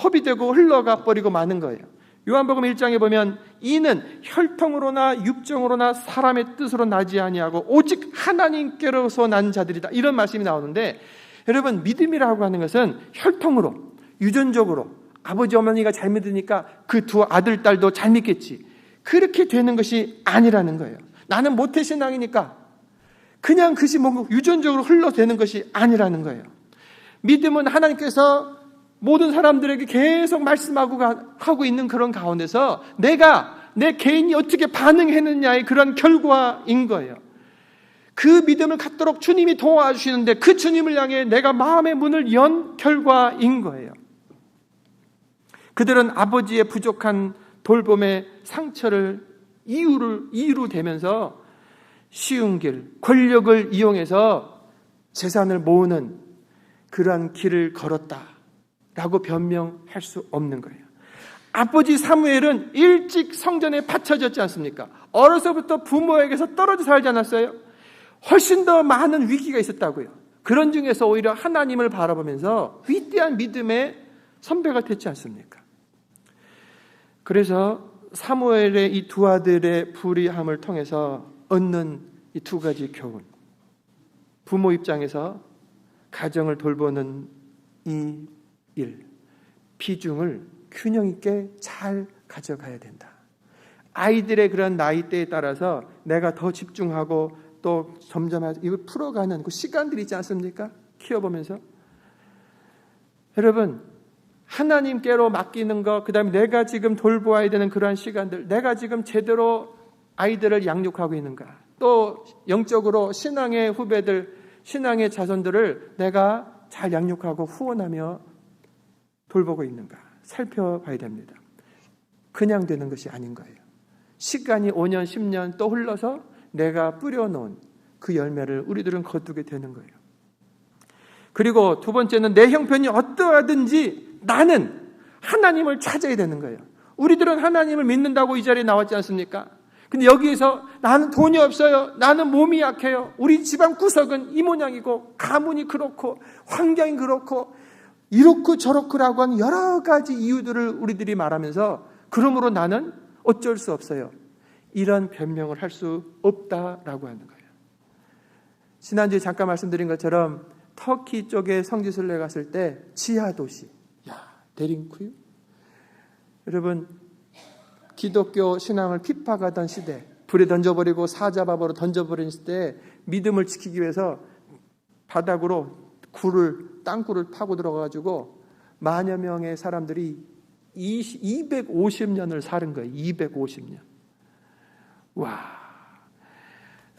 Speaker 2: 허비되고 흘러가 버리고 마는 거예요. 요한복음 1장에 보면 이는 혈통으로나 육정으로나 사람의 뜻으로 나지 아니하고 오직 하나님께로서 난 자들이다, 이런 말씀이 나오는데, 여러분, 믿음이라고 하는 것은 혈통으로, 유전적으로 아버지 어머니가 잘 믿으니까 그 두 아들 딸도 잘 믿겠지, 그렇게 되는 것이 아니라는 거예요. 나는 모태신앙이니까 그냥 그것이 뭔가 유전적으로 흘러되는 것이 아니라는 거예요. 믿음은 하나님께서 모든 사람들에게 계속 말씀하고 있는 그런 가운데서 내 개인이 어떻게 반응했느냐의 그런 결과인 거예요. 그 믿음을 갖도록 주님이 도와주시는데 그 주님을 향해 내가 마음의 문을 연 결과인 거예요. 그들은 아버지의 부족한 돌봄의 상처를 이유로 대면서 쉬운 길, 권력을 이용해서 재산을 모으는 그러한 길을 걸었다라고 변명할 수 없는 거예요. 아버지 사무엘은 일찍 성전에 바쳐졌지 않습니까? 어려서부터 부모에게서 떨어져 살지 않았어요? 훨씬 더 많은 위기가 있었다고요. 그런 중에서 오히려 하나님을 바라보면서 위대한 믿음의 선배가 됐지 않습니까? 그래서 사무엘의 이 두 아들의 불의함을 통해서 얻는 이 두 가지 교훈. 부모 입장에서 가정을 돌보는 이 일, 비중을 균형 있게 잘 가져가야 된다. 아이들의 그런 나이대에 따라서 내가 더 집중하고 또 점점 이걸 풀어가는 그 시간들이 있지 않습니까? 키워보면서. 여러분, 하나님께로 맡기는 것, 그 다음에 내가 지금 돌보아야 되는 그러한 시간들, 내가 지금 제대로 아이들을 양육하고 있는가, 또 영적으로 신앙의 후배들, 신앙의 자손들을 내가 잘 양육하고 후원하며 돌보고 있는가 살펴봐야 됩니다. 그냥 되는 것이 아닌 거예요. 시간이 5년, 10년 또 흘러서 내가 뿌려놓은 그 열매를 우리들은 거두게 되는 거예요. 그리고 두 번째는 내 형편이 어떠하든지 나는 하나님을 찾아야 되는 거예요. 우리들은 하나님을 믿는다고 이 자리에 나왔지 않습니까? 근데 여기에서 나는 돈이 없어요, 나는 몸이 약해요, 우리 집안 구석은 이 모양이고 가문이 그렇고 환경이 그렇고 이렇고 저렇고라고 하는 여러 가지 이유들을 우리들이 말하면서 그러므로 나는 어쩔 수 없어요, 이런 변명을 할 수 없다라고 하는 거예요. 지난주에 잠깐 말씀드린 것처럼 더 터키 쪽에 성지순례 갔을 때 지하 도시, 데링쿠유. 여러분, 기독교 신앙을 핍박하던 시대, 불에 던져버리고 사자밥으로 던져버린 시대에 믿음을 지키기 위해서 바닥으로 땅굴을 파고 들어가가지고 만여 명의 사람들이 250년을 사는 거예요. 250년. 와.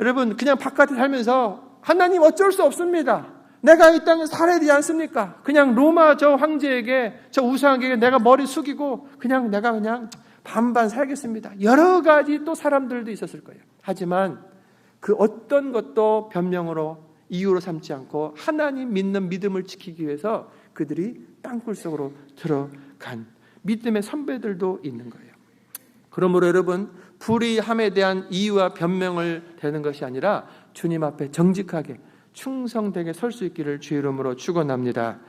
Speaker 2: 여러분, 그냥 바깥에 살면서 하나님 어쩔 수 없습니다. 내가 이 땅에 살아야 되지 않습니까? 그냥 로마 저 황제에게, 저 우상에게 내가 머리 숙이고 내가 반반 살겠습니다. 여러 가지 또 사람들도 있었을 거예요. 하지만 그 어떤 것도 변명으로 이유로 삼지 않고 하나님 믿는 믿음을 지키기 위해서 그들이 땅굴 속으로 들어간 믿음의 선배들도 있는 거예요. 그러므로 여러분, 불의함에 대한 이유와 변명을 대는 것이 아니라 주님 앞에 정직하게 충성되게 설 수 있기를 주의 이름으로 축원합니다.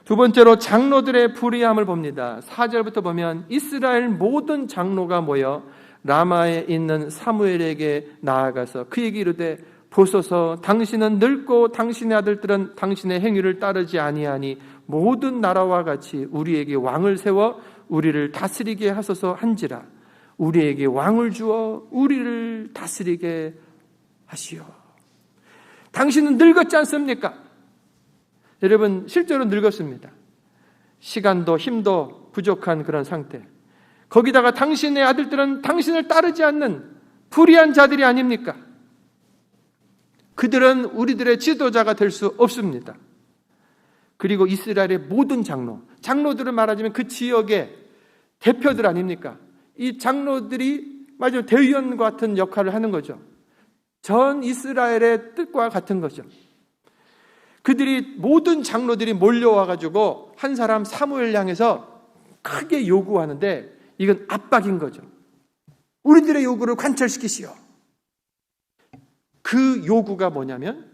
Speaker 2: 두 번째로 장로들의 불의함을 봅니다. 4절부터 보면 이스라엘 모든 장로가 모여 라마에 있는 사무엘에게 나아가서 그에게 이르되 보소서, 당신은 늙고 당신의 아들들은 당신의 행위를 따르지 아니하니 모든 나라와 같이 우리에게 왕을 세워 우리를 다스리게 하소서 한지라. 우리에게 왕을 주어 우리를 다스리게 하시오. 당신은 늙었지 않습니까? 여러분, 실제로 늙었습니다. 시간도 힘도 부족한 그런 상태. 거기다가 당신의 아들들은 당신을 따르지 않는 불의한 자들이 아닙니까? 그들은 우리들의 지도자가 될 수 없습니다. 그리고 이스라엘의 모든 장로들을 말하자면 그 지역의 대표들 아닙니까? 이 장로들이 마지막 대의원 같은 역할을 하는 거죠. 전 이스라엘의 뜻과 같은 거죠. 모든 장로들이 몰려와가지고 한 사람 사무엘 향해서 크게 요구하는데 이건 압박인 거죠. 우리들의 요구를 관철시키시오. 그 요구가 뭐냐면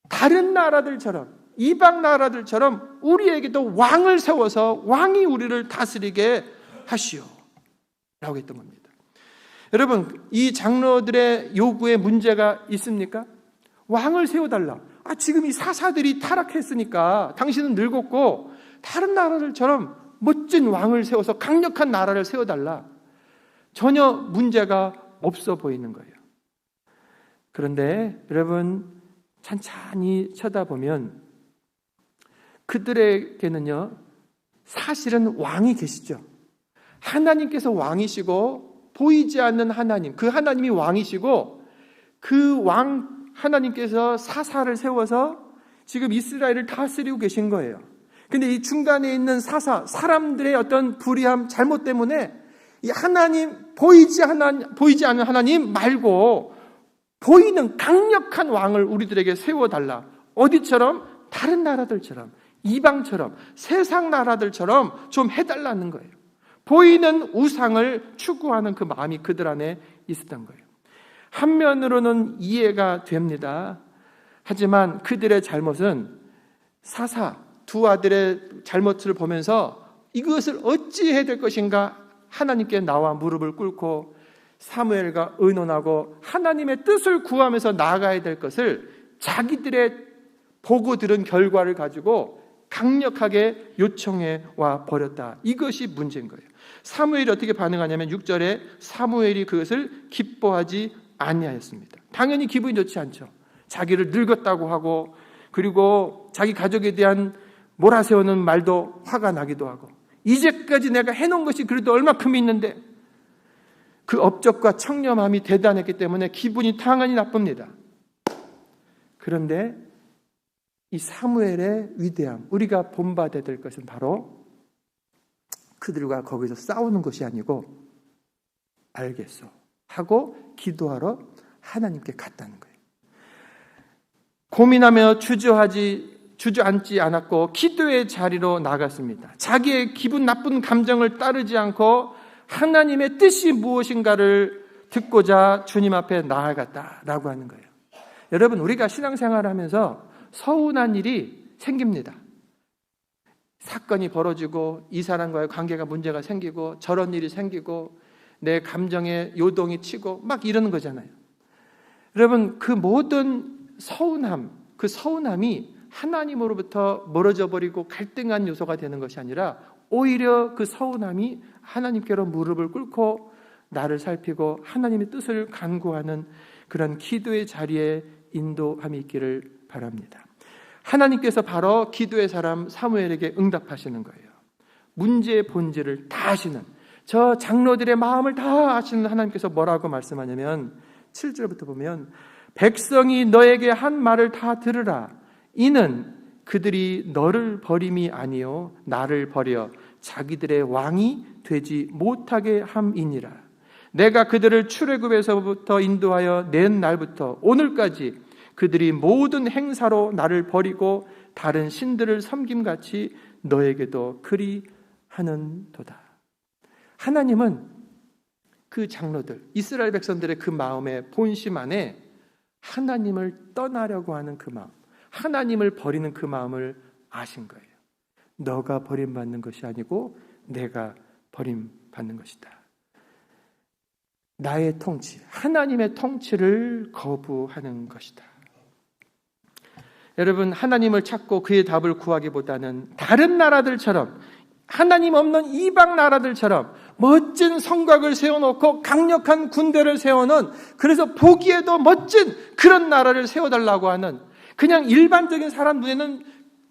Speaker 2: 다른 나라들처럼, 이방 나라들처럼 우리에게도 왕을 세워서 왕이 우리를 다스리게 하시오 라고 했던 겁니다. 여러분, 이 장로들의 요구에 문제가 있습니까? 왕을 세워달라. 지금 이 사사들이 타락했으니까 당신은 늙었고 다른 나라들처럼 멋진 왕을 세워서 강력한 나라를 세워달라. 전혀 문제가 없어 보이는 거예요. 그런데 여러분, 찬찬히 쳐다보면 그들에게는요, 사실은 왕이 계시죠. 하나님께서 왕이시고 보이지 않는 하나님, 그 하나님이 왕이시고 그 왕 하나님께서 사사를 세워서 지금 이스라엘을 다스리고 계신 거예요. 근데 이 중간에 있는 사람들의 어떤 불의함, 잘못 때문에 이 하나님, 보이지 않는 하나님 말고 보이는 강력한 왕을 우리들에게 세워달라. 어디처럼? 다른 나라들처럼, 이방처럼, 세상 나라들처럼 좀 해달라는 거예요. 보이는 우상을 추구하는 그 마음이 그들 안에 있었던 거예요. 한면으로는 이해가 됩니다. 하지만 그들의 잘못은 두 아들의 잘못을 보면서 이것을 어찌해야 될 것인가 하나님께 나와 무릎을 꿇고 사무엘과 의논하고 하나님의 뜻을 구하면서 나아가야 될 것을 자기들의 보고 들은 결과를 가지고 강력하게 요청해 와 버렸다. 이것이 문제인 거예요. 사무엘이 어떻게 반응하냐면 6절에 사무엘이 그것을 기뻐하지 아니하였습니다. 당연히 기분이 좋지 않죠. 자기를 늙었다고 하고 그리고 자기 가족에 대한 몰아세우는 말도 화가 나기도 하고 이제까지 내가 해놓은 것이 그래도 얼마큼 있는데 그 업적과 청렴함이 대단했기 때문에 기분이 당연히 나쁩니다. 그런데 이 사무엘의 위대함, 우리가 본받아야 될 것은 바로 그들과 거기서 싸우는 것이 아니고 알겠어 하고 기도하러 하나님께 갔다는 거예요. 고민하며 주저앉지 않았고 기도의 자리로 나갔습니다. 자기의 기분 나쁜 감정을 따르지 않고 하나님의 뜻이 무엇인가를 듣고자 주님 앞에 나아갔다라고 하는 거예요. 여러분, 우리가 신앙생활을 하면서 서운한 일이 생깁니다. 사건이 벌어지고 이 사람과의 관계가 문제가 생기고 저런 일이 생기고 내 감정에 요동이 치고 막 이러는 거잖아요. 여러분, 그 모든 서운함, 그 서운함이 하나님으로부터 멀어져 버리고 갈등한 요소가 되는 것이 아니라 오히려 그 서운함이 하나님께로 무릎을 꿇고 나를 살피고 하나님의 뜻을 간구하는 그런 기도의 자리에 인도함이 있기를 바랍니다. 하나님께서 바로 기도의 사람 사무엘에게 응답하시는 거예요. 문제의 본질을 다 아시는, 저 장로들의 마음을 다 아시는 하나님께서 뭐라고 말씀하냐면 7절부터 보면 백성이 너에게 한 말을 다 들으라. 이는 그들이 너를 버림이 아니요 나를 버려 자기들의 왕이 되지 못하게 함이니라. 내가 그들을 출애굽에서부터 인도하여 낸 날부터 오늘까지 그들이 모든 행사로 나를 버리고 다른 신들을 섬김같이 너에게도 그리하는도다. 하나님은 그 장로들, 이스라엘 백성들의 그 마음의 본심 안에 하나님을 떠나려고 하는 그 마음, 하나님을 버리는 그 마음을 아신 거예요. 너가 버림받는 것이 아니고 내가 버림받는 것이다. 나의 통치, 하나님의 통치를 거부하는 것이다. 여러분, 하나님을 찾고 그의 답을 구하기보다는 다른 나라들처럼, 하나님 없는 이방 나라들처럼 멋진 성곽을 세워놓고 강력한 군대를 세워놓은, 그래서 보기에도 멋진 그런 나라를 세워달라고 하는, 그냥 일반적인 사람 눈에는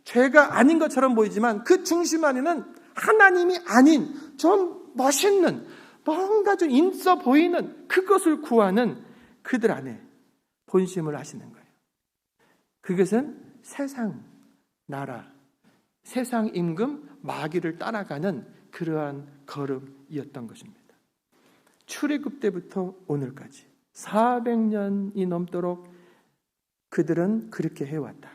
Speaker 2: 죄가 아닌 것처럼 보이지만 그 중심 안에는 하나님이 아닌 좀 멋있는, 뭔가 좀 있어 보이는 그것을 구하는 그들 안에 본심을 아시는 거예요. 그것은 세상 나라, 세상 임금 마귀를 따라가는 그러한 걸음이었던 것입니다. 출애굽 때부터 오늘까지 400년이 넘도록 그들은 그렇게 해왔다.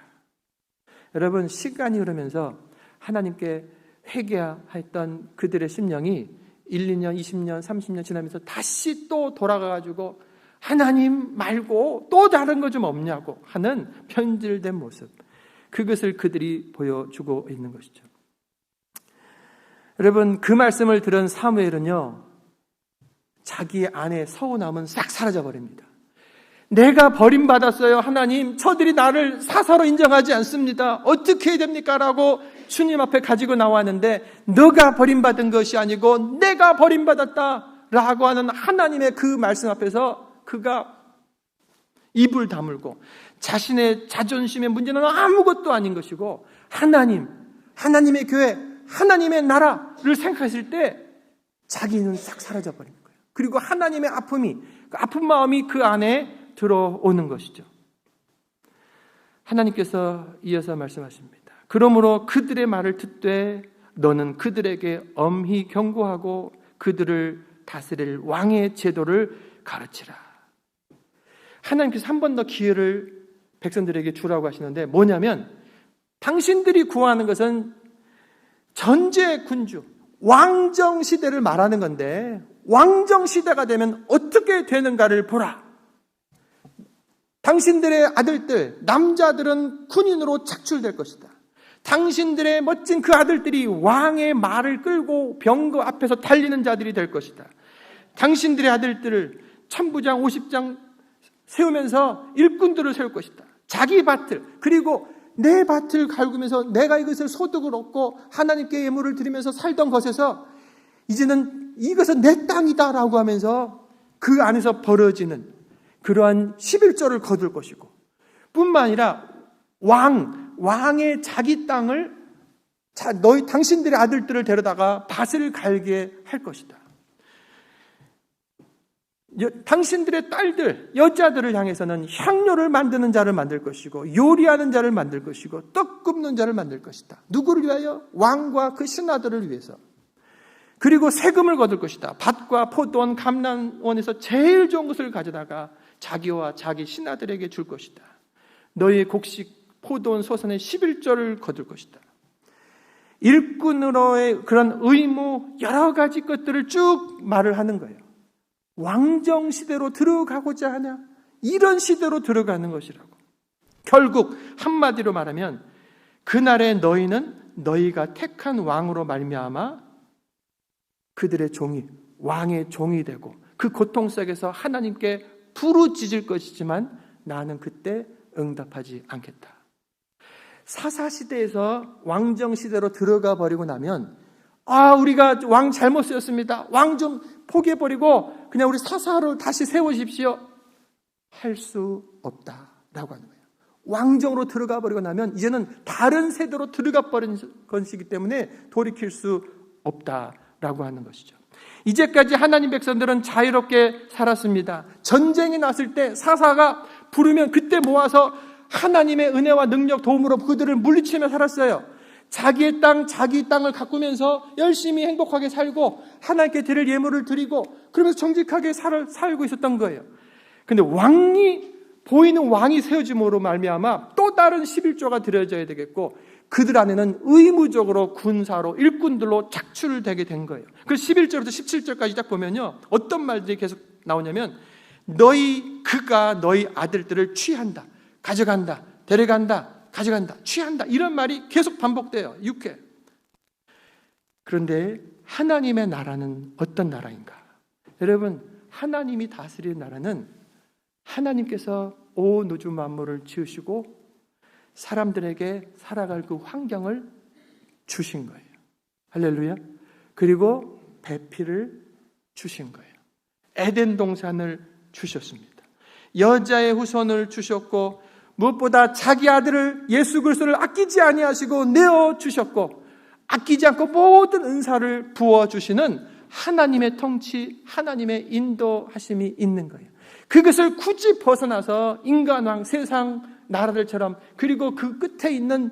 Speaker 2: 여러분, 시간이 흐르면서 하나님께 회개했던 그들의 심령이 1, 2년, 20년, 30년 지나면서 다시 또 돌아가가지고 하나님 말고 또 다른 거 좀 없냐고 하는 변질된 모습, 그것을 그들이 보여주고 있는 것이죠. 여러분, 그 말씀을 들은 사무엘은요, 자기 안에 서운함은 싹 사라져버립니다. 내가 버림받았어요. 하나님, 저들이 나를 사사로 인정하지 않습니다. 어떻게 해야 됩니까? 라고 주님 앞에 가지고 나왔는데, 너가 버림받은 것이 아니고 내가 버림받았다 라고 하는 하나님의 그 말씀 앞에서 그가 입을 다물고, 자신의 자존심의 문제는 아무것도 아닌 것이고 하나님, 하나님의 교회, 하나님의 나라를 생각했을 때 자기는 싹 사라져버린 거예요. 그리고 하나님의 아픔이, 그 아픈 마음이 그 안에 들어오는 것이죠. 하나님께서 이어서 말씀하십니다. 그러므로 그들의 말을 듣되 너는 그들에게 엄히 경고하고 그들을 다스릴 왕의 제도를 가르치라. 하나님께서 한 번 더 기회를 백성들에게 주라고 하시는데, 뭐냐면 당신들이 구하는 것은 전제 군주, 왕정 시대를 말하는 건데, 왕정 시대가 되면 어떻게 되는가를 보라. 당신들의 아들들, 남자들은 군인으로 착출될 것이다. 당신들의 멋진 그 아들들이 왕의 말을 끌고 병거 앞에서 달리는 자들이 될 것이다. 당신들의 아들들을 천부장 50장 세우면서 일꾼들을 세울 것이다. 자기 밭을, 그리고 내 밭을 갈구면서 내가 이것을 소득을 얻고 하나님께 예물을 드리면서 살던 것에서 이제는 이것은 내 땅이다 라고 하면서 그 안에서 벌어지는 그러한 11조를 거둘 것이고, 뿐만 아니라 왕의 자기 땅을 당신들의 아들들을 데려다가 밭을 갈게 할 것이다. 당신들의 딸들, 여자들을 향해서는 향료를 만드는 자를 만들 것이고, 요리하는 자를 만들 것이고, 떡 굽는 자를 만들 것이다. 누구를 위하여? 왕과 그 신하들을 위해서. 그리고 세금을 거둘 것이다. 밭과 포도원, 감람원에서 제일 좋은 것을 가져다가 자기와 자기 신하들에게 줄 것이다. 너희의 곡식, 포도원, 소산의 11조를 거둘 것이다. 일꾼으로의 그런 의무, 여러 가지 것들을 쭉 말을 하는 거예요. 왕정 시대로 들어가고자 하냐? 이런 시대로 들어가는 것이라고. 결국 한마디로 말하면 그날에 너희는 너희가 택한 왕으로 말미암아 그들의 종이, 왕의 종이 되고 그 고통 속에서 하나님께 부르짖을 것이지만 나는 그때 응답하지 않겠다. 사사시대에서 왕정시대로 들어가 버리고 나면 우리가 왕 잘못 세웠습니다. 왕 좀 포기해버리고 그냥 우리 사사로 다시 세우십시오. 할 수 없다라고 하는 거예요. 왕정으로 들어가 버리고 나면 이제는 다른 세대로 들어가 버린 것이기 때문에 돌이킬 수 없다라고 하는 것이죠. 이제까지 하나님 백성들은 자유롭게 살았습니다. 전쟁이 났을 때 사사가 부르면 그때 모아서 하나님의 은혜와 능력 도움으로 그들을 물리치며 살았어요. 자기의 땅, 자기 땅을 가꾸면서 열심히 행복하게 살고 하나님께 드릴 예물을 드리고 그러면서 정직하게 살고 있었던 거예요. 근데 보이는 왕이 세워짐으로 말미암아 또 다른 11조가 드려져야 되겠고 그들 안에는 의무적으로 군사로 일꾼들로 착출되게 된 거예요. 그래서 11절부터 17절까지 딱 보면요, 어떤 말들이 계속 나오냐면 그가 너희 아들들을 취한다, 가져간다, 데려간다, 가져간다, 취한다, 이런 말이 계속 반복돼요. 6회. 그런데 하나님의 나라는 어떤 나라인가? 여러분, 하나님이 다스리는 나라는 하나님께서 온 우주 만물을 지으시고 사람들에게 살아갈 그 환경을 주신 거예요. 할렐루야. 그리고 배필을 주신 거예요. 에덴 동산을 주셨습니다. 여자의 후손을 주셨고 무엇보다 자기 아들을 예수 그리스도를 아끼지 아니하시고 내어 주셨고 아끼지 않고 모든 은사를 부어 주시는 하나님의 통치, 하나님의 인도하심이 있는 거예요. 그것을 굳이 벗어나서 인간왕 세상 나라들처럼 그리고 그 끝에 있는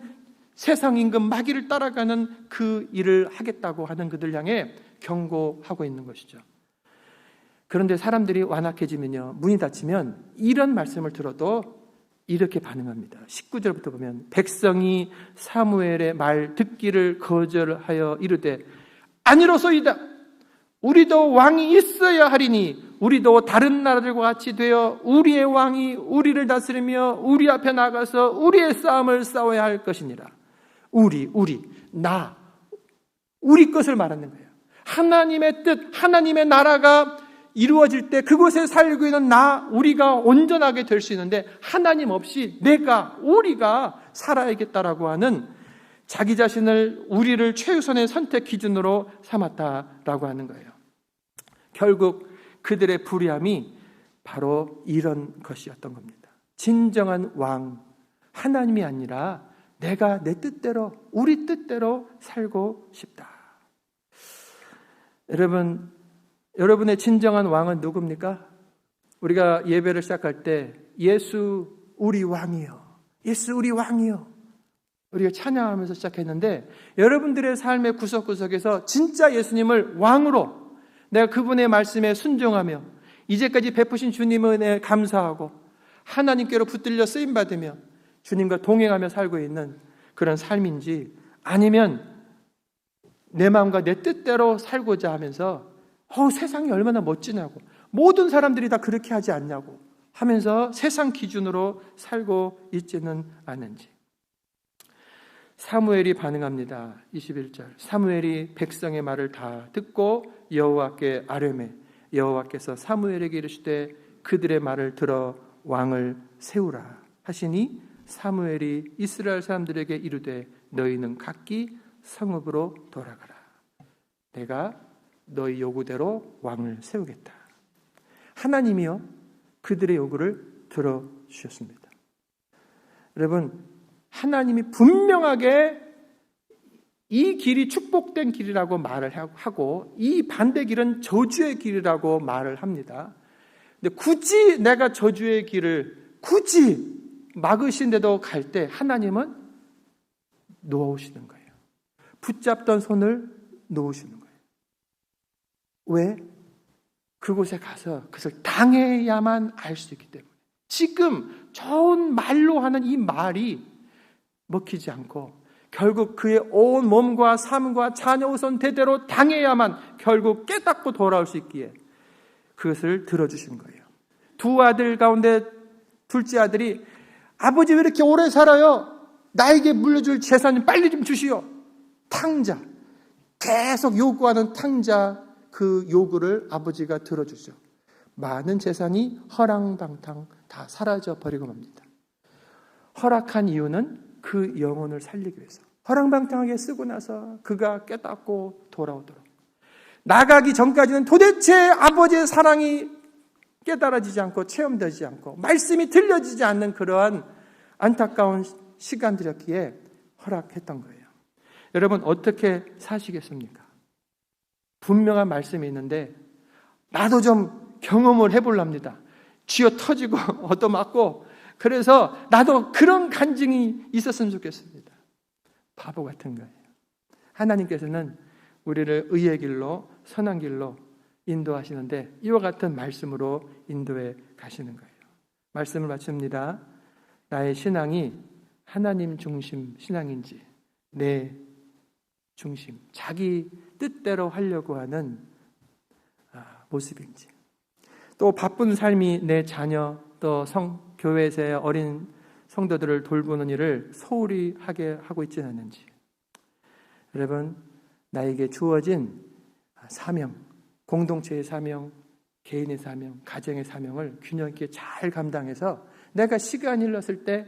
Speaker 2: 세상 임금 마귀를 따라가는 그 일을 하겠다고 하는 그들 향해 경고하고 있는 것이죠. 그런데 사람들이 완악해지면요, 문이 닫히면 이런 말씀을 들어도 이렇게 반응합니다. 19절부터 보면 백성이 사무엘의 말 듣기를 거절하여 이르되 아니로소이다. 우리도 왕이 있어야 하리니 우리도 다른 나라들과 같이 되어 우리의 왕이 우리를 다스리며 우리 앞에 나가서 우리의 싸움을 싸워야 할 것이니라. 우리 것을 말하는 거예요. 하나님의 뜻, 하나님의 나라가 이루어질 때 그곳에 살고 있는 우리가 온전하게 될 수 있는데 하나님 없이 우리가 살아야겠다라고 하는 자기 자신을 우리를 최우선의 선택 기준으로 삼았다라고 하는 거예요. 결국 그들의 불의함이 바로 이런 것이었던 겁니다. 진정한 왕, 하나님이 아니라 내가 내 뜻대로, 우리 뜻대로 살고 싶다. 여러분의 진정한 왕은 누굽니까? 우리가 예배를 시작할 때 예수 우리 왕이요, 예수 우리 왕이요, 우리가 찬양하면서 시작했는데 여러분들의 삶의 구석구석에서 진짜 예수님을 왕으로 내가 그분의 말씀에 순종하며 이제까지 베푸신 주님의 은혜에 감사하고 하나님께로 붙들려 쓰임받으며 주님과 동행하며 살고 있는 그런 삶인지, 아니면 내 마음과 내 뜻대로 살고자 하면서 세상이 얼마나 멋지냐고, 모든 사람들이 다 그렇게 하지 않냐고 하면서 세상 기준으로 살고 있지는 않은지. 사무엘이 반응합니다. 21절. 사무엘이 백성의 말을 다 듣고 여호와께 아뢰매 여호와께서 사무엘에게 이르시되 그들의 말을 들어 왕을 세우라 하시니 사무엘이 이스라엘 사람들에게 이르되 너희는 각기 성읍으로 돌아가라. 내가 너희 요구대로 왕을 세우겠다. 하나님이요 그들의 요구를 들어주셨습니다. 여러분, 하나님이 분명하게 이 길이 축복된 길이라고 말을 하고 이 반대 길은 저주의 길이라고 말을 합니다. 근데 굳이 내가 저주의 길을 굳이 막으신데도 갈 때 하나님은 놓으시는 거예요. 붙잡던 손을 놓으시는 거예요. 왜? 그곳에 가서 그것을 당해야만 알 수 있기 때문에. 지금 좋은 말로 하는 이 말이 먹히지 않고 결국 그의 온 몸과 삶과 자녀 후손 대대로 당해야만 결국 깨닫고 돌아올 수 있기에 그것을 들어주신 거예요. 두 아들 가운데 둘째 아들이 아버지 왜 이렇게 오래 살아요? 나에게 물려줄 재산을 빨리 좀 주시오. 탕자, 계속 요구하는 탕자, 그 요구를 아버지가 들어주죠. 많은 재산이 허랑방탕 다 사라져 버리고 맙니다. 허락한 이유는 그 영혼을 살리기 위해서 허랑방탕하게 쓰고 나서 그가 깨닫고 돌아오도록, 나가기 전까지는 도대체 아버지의 사랑이 깨달아지지 않고 체험되지 않고 말씀이 들려지지 않는 그러한 안타까운 시간들이었기에 허락했던 거예요. 여러분, 어떻게 사시겠습니까? 분명한 말씀이 있는데 나도 좀 경험을 해보랍니다. 쥐어 터지고 얻어맞고, 그래서 나도 그런 간증이 있었으면 좋겠습니다. 바보 같은 거예요. 하나님께서는 우리를 의의 길로, 선한 길로 인도하시는데 이와 같은 말씀으로 인도해 가시는 거예요. 말씀을 마칩니다. 나의 신앙이 하나님 중심 신앙인지 내 중심, 자기 뜻대로 하려고 하는 모습인지, 또 바쁜 삶이 내 자녀, 또 교회에서의 어린 성도들을 돌보는 일을 소홀히 하게 하고 있지는 않는지, 여러분, 나에게 주어진 사명, 공동체의 사명, 개인의 사명, 가정의 사명을 균형 있게 잘 감당해서 내가 시간이 흘렀을 때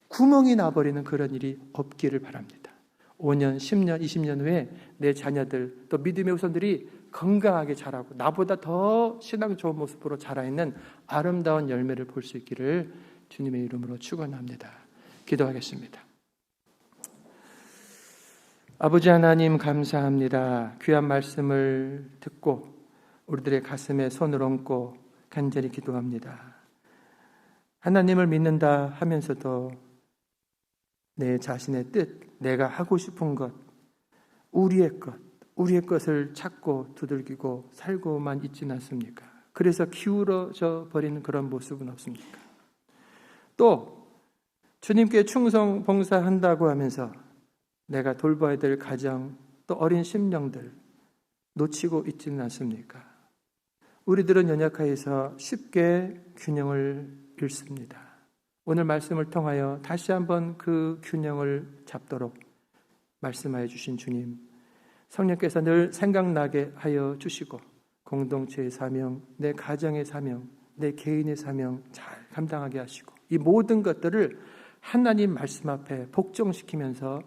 Speaker 2: 구멍이 나버리는 그런 일이 없기를 바랍니다. 5년, 10년, 20년 후에 내 자녀들, 또 믿음의 후손들이 건강하게 자라고 나보다 더 신앙 좋은 모습으로 자라있는 아름다운 열매를 볼 수 있기를 주님의 이름으로 축원합니다. 기도하겠습니다. 아버지 하나님, 감사합니다. 귀한 말씀을 듣고 우리들의 가슴에 손을 얹고 간절히 기도합니다. 하나님을 믿는다 하면서도 내 자신의 뜻, 내가 하고 싶은 것, 우리의 것을 찾고 두들기고 살고만 있지는 않습니까? 그래서 기울어져 버리는 그런 모습은 없습니까? 또 주님께 충성 봉사한다고 하면서 내가 돌봐야 될 가정, 또 어린 심령들 놓치고 있지는 않습니까? 우리들은 연약하여서 쉽게 균형을 잃습니다. 오늘 말씀을 통하여 다시 한번 그 균형을 잡도록 말씀하여 주신 주님, 성령께서 늘 생각나게 하여 주시고 공동체의 사명, 내 가정의 사명, 내 개인의 사명 잘 감당하게 하시고 이 모든 것들을 하나님 말씀 앞에 복종시키면서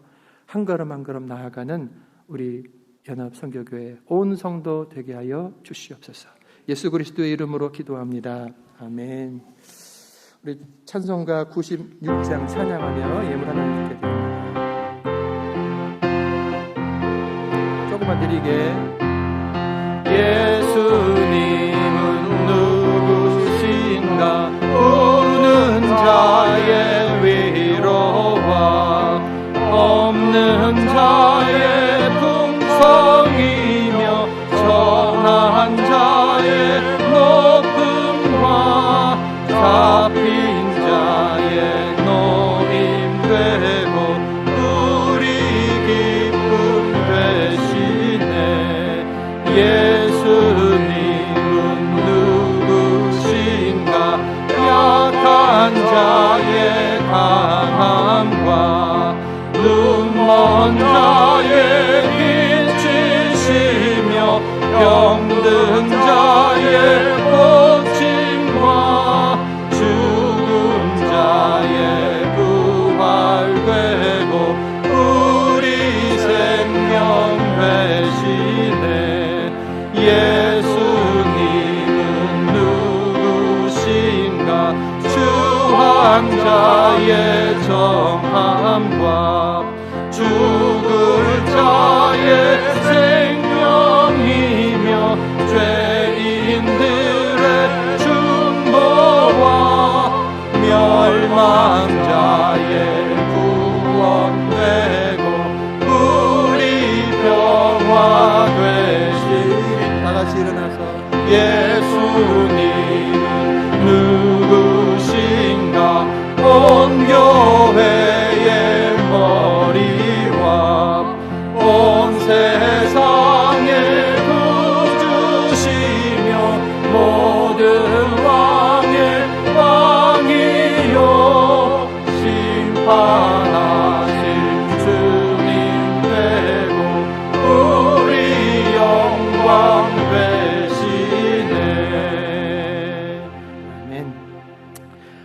Speaker 2: 한 걸음 한 걸음 나아가는 우리 연합선교교회 온 성도 되게 하여 주시옵소서. 예수 그리스도의 이름으로 기도합니다. 아멘. 우리 찬송가 96장 찬양하며 예물 하나 드리게 됩니다. 조금만 드리게. 예수님은 누구신가? 우는 자의 위로와 없는 자의 풍성이며 천한 자의 높음과 잡힌 자의 노임 되고 우리 기쁨 되시네. 예수님은 누구신가? 약한 자의 강함과 눈먼 자의 빛이시며 병든 자의 고침과 죽은 자의 부활되고 우리 생명 되시네. 예수님은 누구신가? 주한 자의 정함과 죽을 자의 생명이며 죄인들의 중보와 멸망자의 구원되고 우리 평화 되시. 다같이 일어나서 예수님은 누구신가? 온 교회의 머리와 온 세상의 구주시며 모든 왕의 왕이요 심판하실 주님 되고 우리 영광 되시네. 아멘.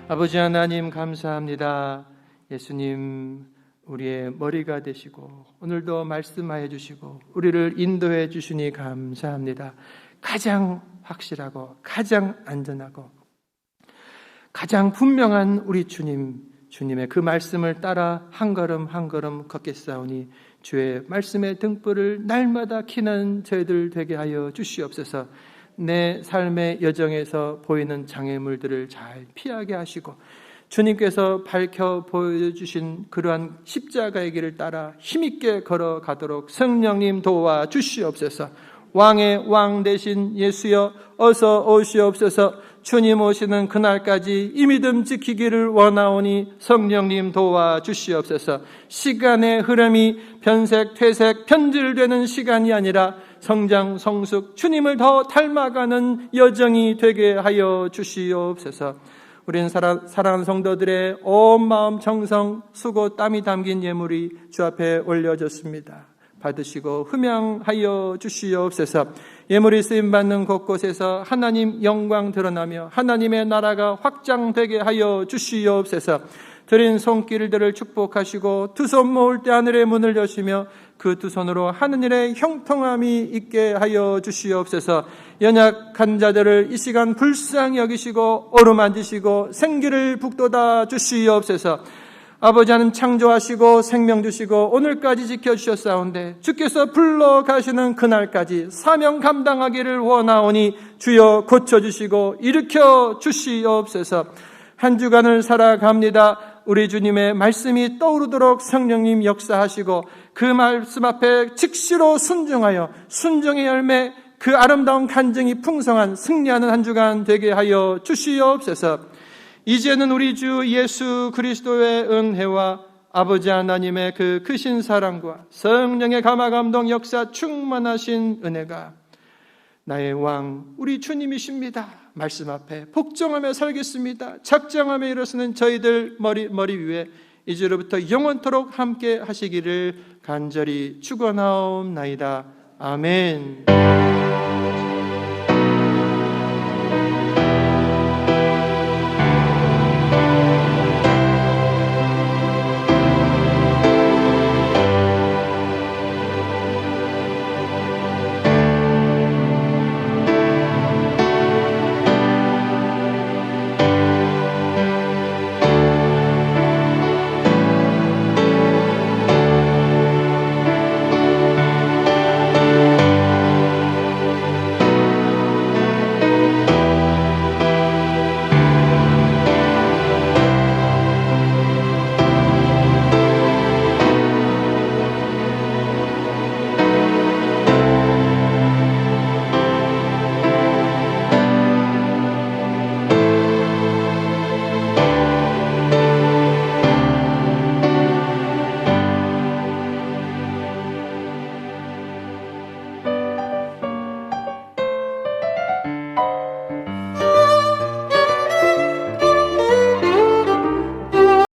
Speaker 2: 아버지 하나님, 감사합니다. 예수님, 우리의 머리가 되시고 오늘도 말씀하여 주시고 우리를 인도해 주시니 감사합니다. 가장 확실하고 가장 안전하고 가장 분명한 우리 주님의 그 말씀을 따라 한 걸음 한 걸음 걷겠사오니 주의 말씀의 등불을 날마다 켜는 저희들 되게 하여 주시옵소서. 내 삶의 여정에서 보이는 장애물들을 잘 피하게 하시고 주님께서 밝혀 보여주신 그러한 십자가의 길을 따라 힘있게 걸어가도록 성령님 도와주시옵소서. 왕의 왕 되신 예수여 어서 오시옵소서. 주님 오시는 그날까지 이 믿음 지키기를 원하오니 성령님 도와주시옵소서. 시간의 흐름이 변색, 퇴색, 변질되는 시간이 아니라 성장, 성숙, 주님을 더 닮아가는 여정이 되게 하여 주시옵소서. 우리는 사랑하는 성도들의 온 마음, 정성, 수고, 땀이 담긴 예물이 주 앞에 올려졌습니다. 받으시고 흠양하여 주시옵소서. 예물이 쓰임받는 곳곳에서 하나님 영광 드러나며 하나님의 나라가 확장되게 하여 주시옵소서. 드린 손길들을 축복하시고 두 손 모을 때 하늘의 문을 여시며 그 두 손으로 하늘의 형통함이 있게 하여 주시옵소서. 연약한 자들을 이 시간 불쌍히 여기시고 어루만지시고 생기를 북돋아 주시옵소서. 아버지는 창조하시고 생명 주시고 오늘까지 지켜주셨사온데 주께서 불러가시는 그날까지 사명 감당하기를 원하오니 주여 고쳐주시고 일으켜 주시옵소서. 한 주간을 살아갑니다. 우리 주님의 말씀이 떠오르도록 성령님 역사하시고 그 말씀 앞에 즉시로 순종하여 순종의 열매, 그 아름다운 간증이 풍성한 승리하는 한 주간 되게 하여 주시옵소서. 이제는 우리 주 예수 그리스도의 은혜와 아버지 하나님의 그 크신 사랑과 성령의 감화 감동 역사 충만하신 은혜가 나의 왕 우리 주님이십니다. 말씀 앞에 복종하며 살겠습니다. 작정하며 일어서는 저희들 머리 위에 이제로부터 영원토록 함께 하시기를 간절히 축원하옵나이다. 아멘.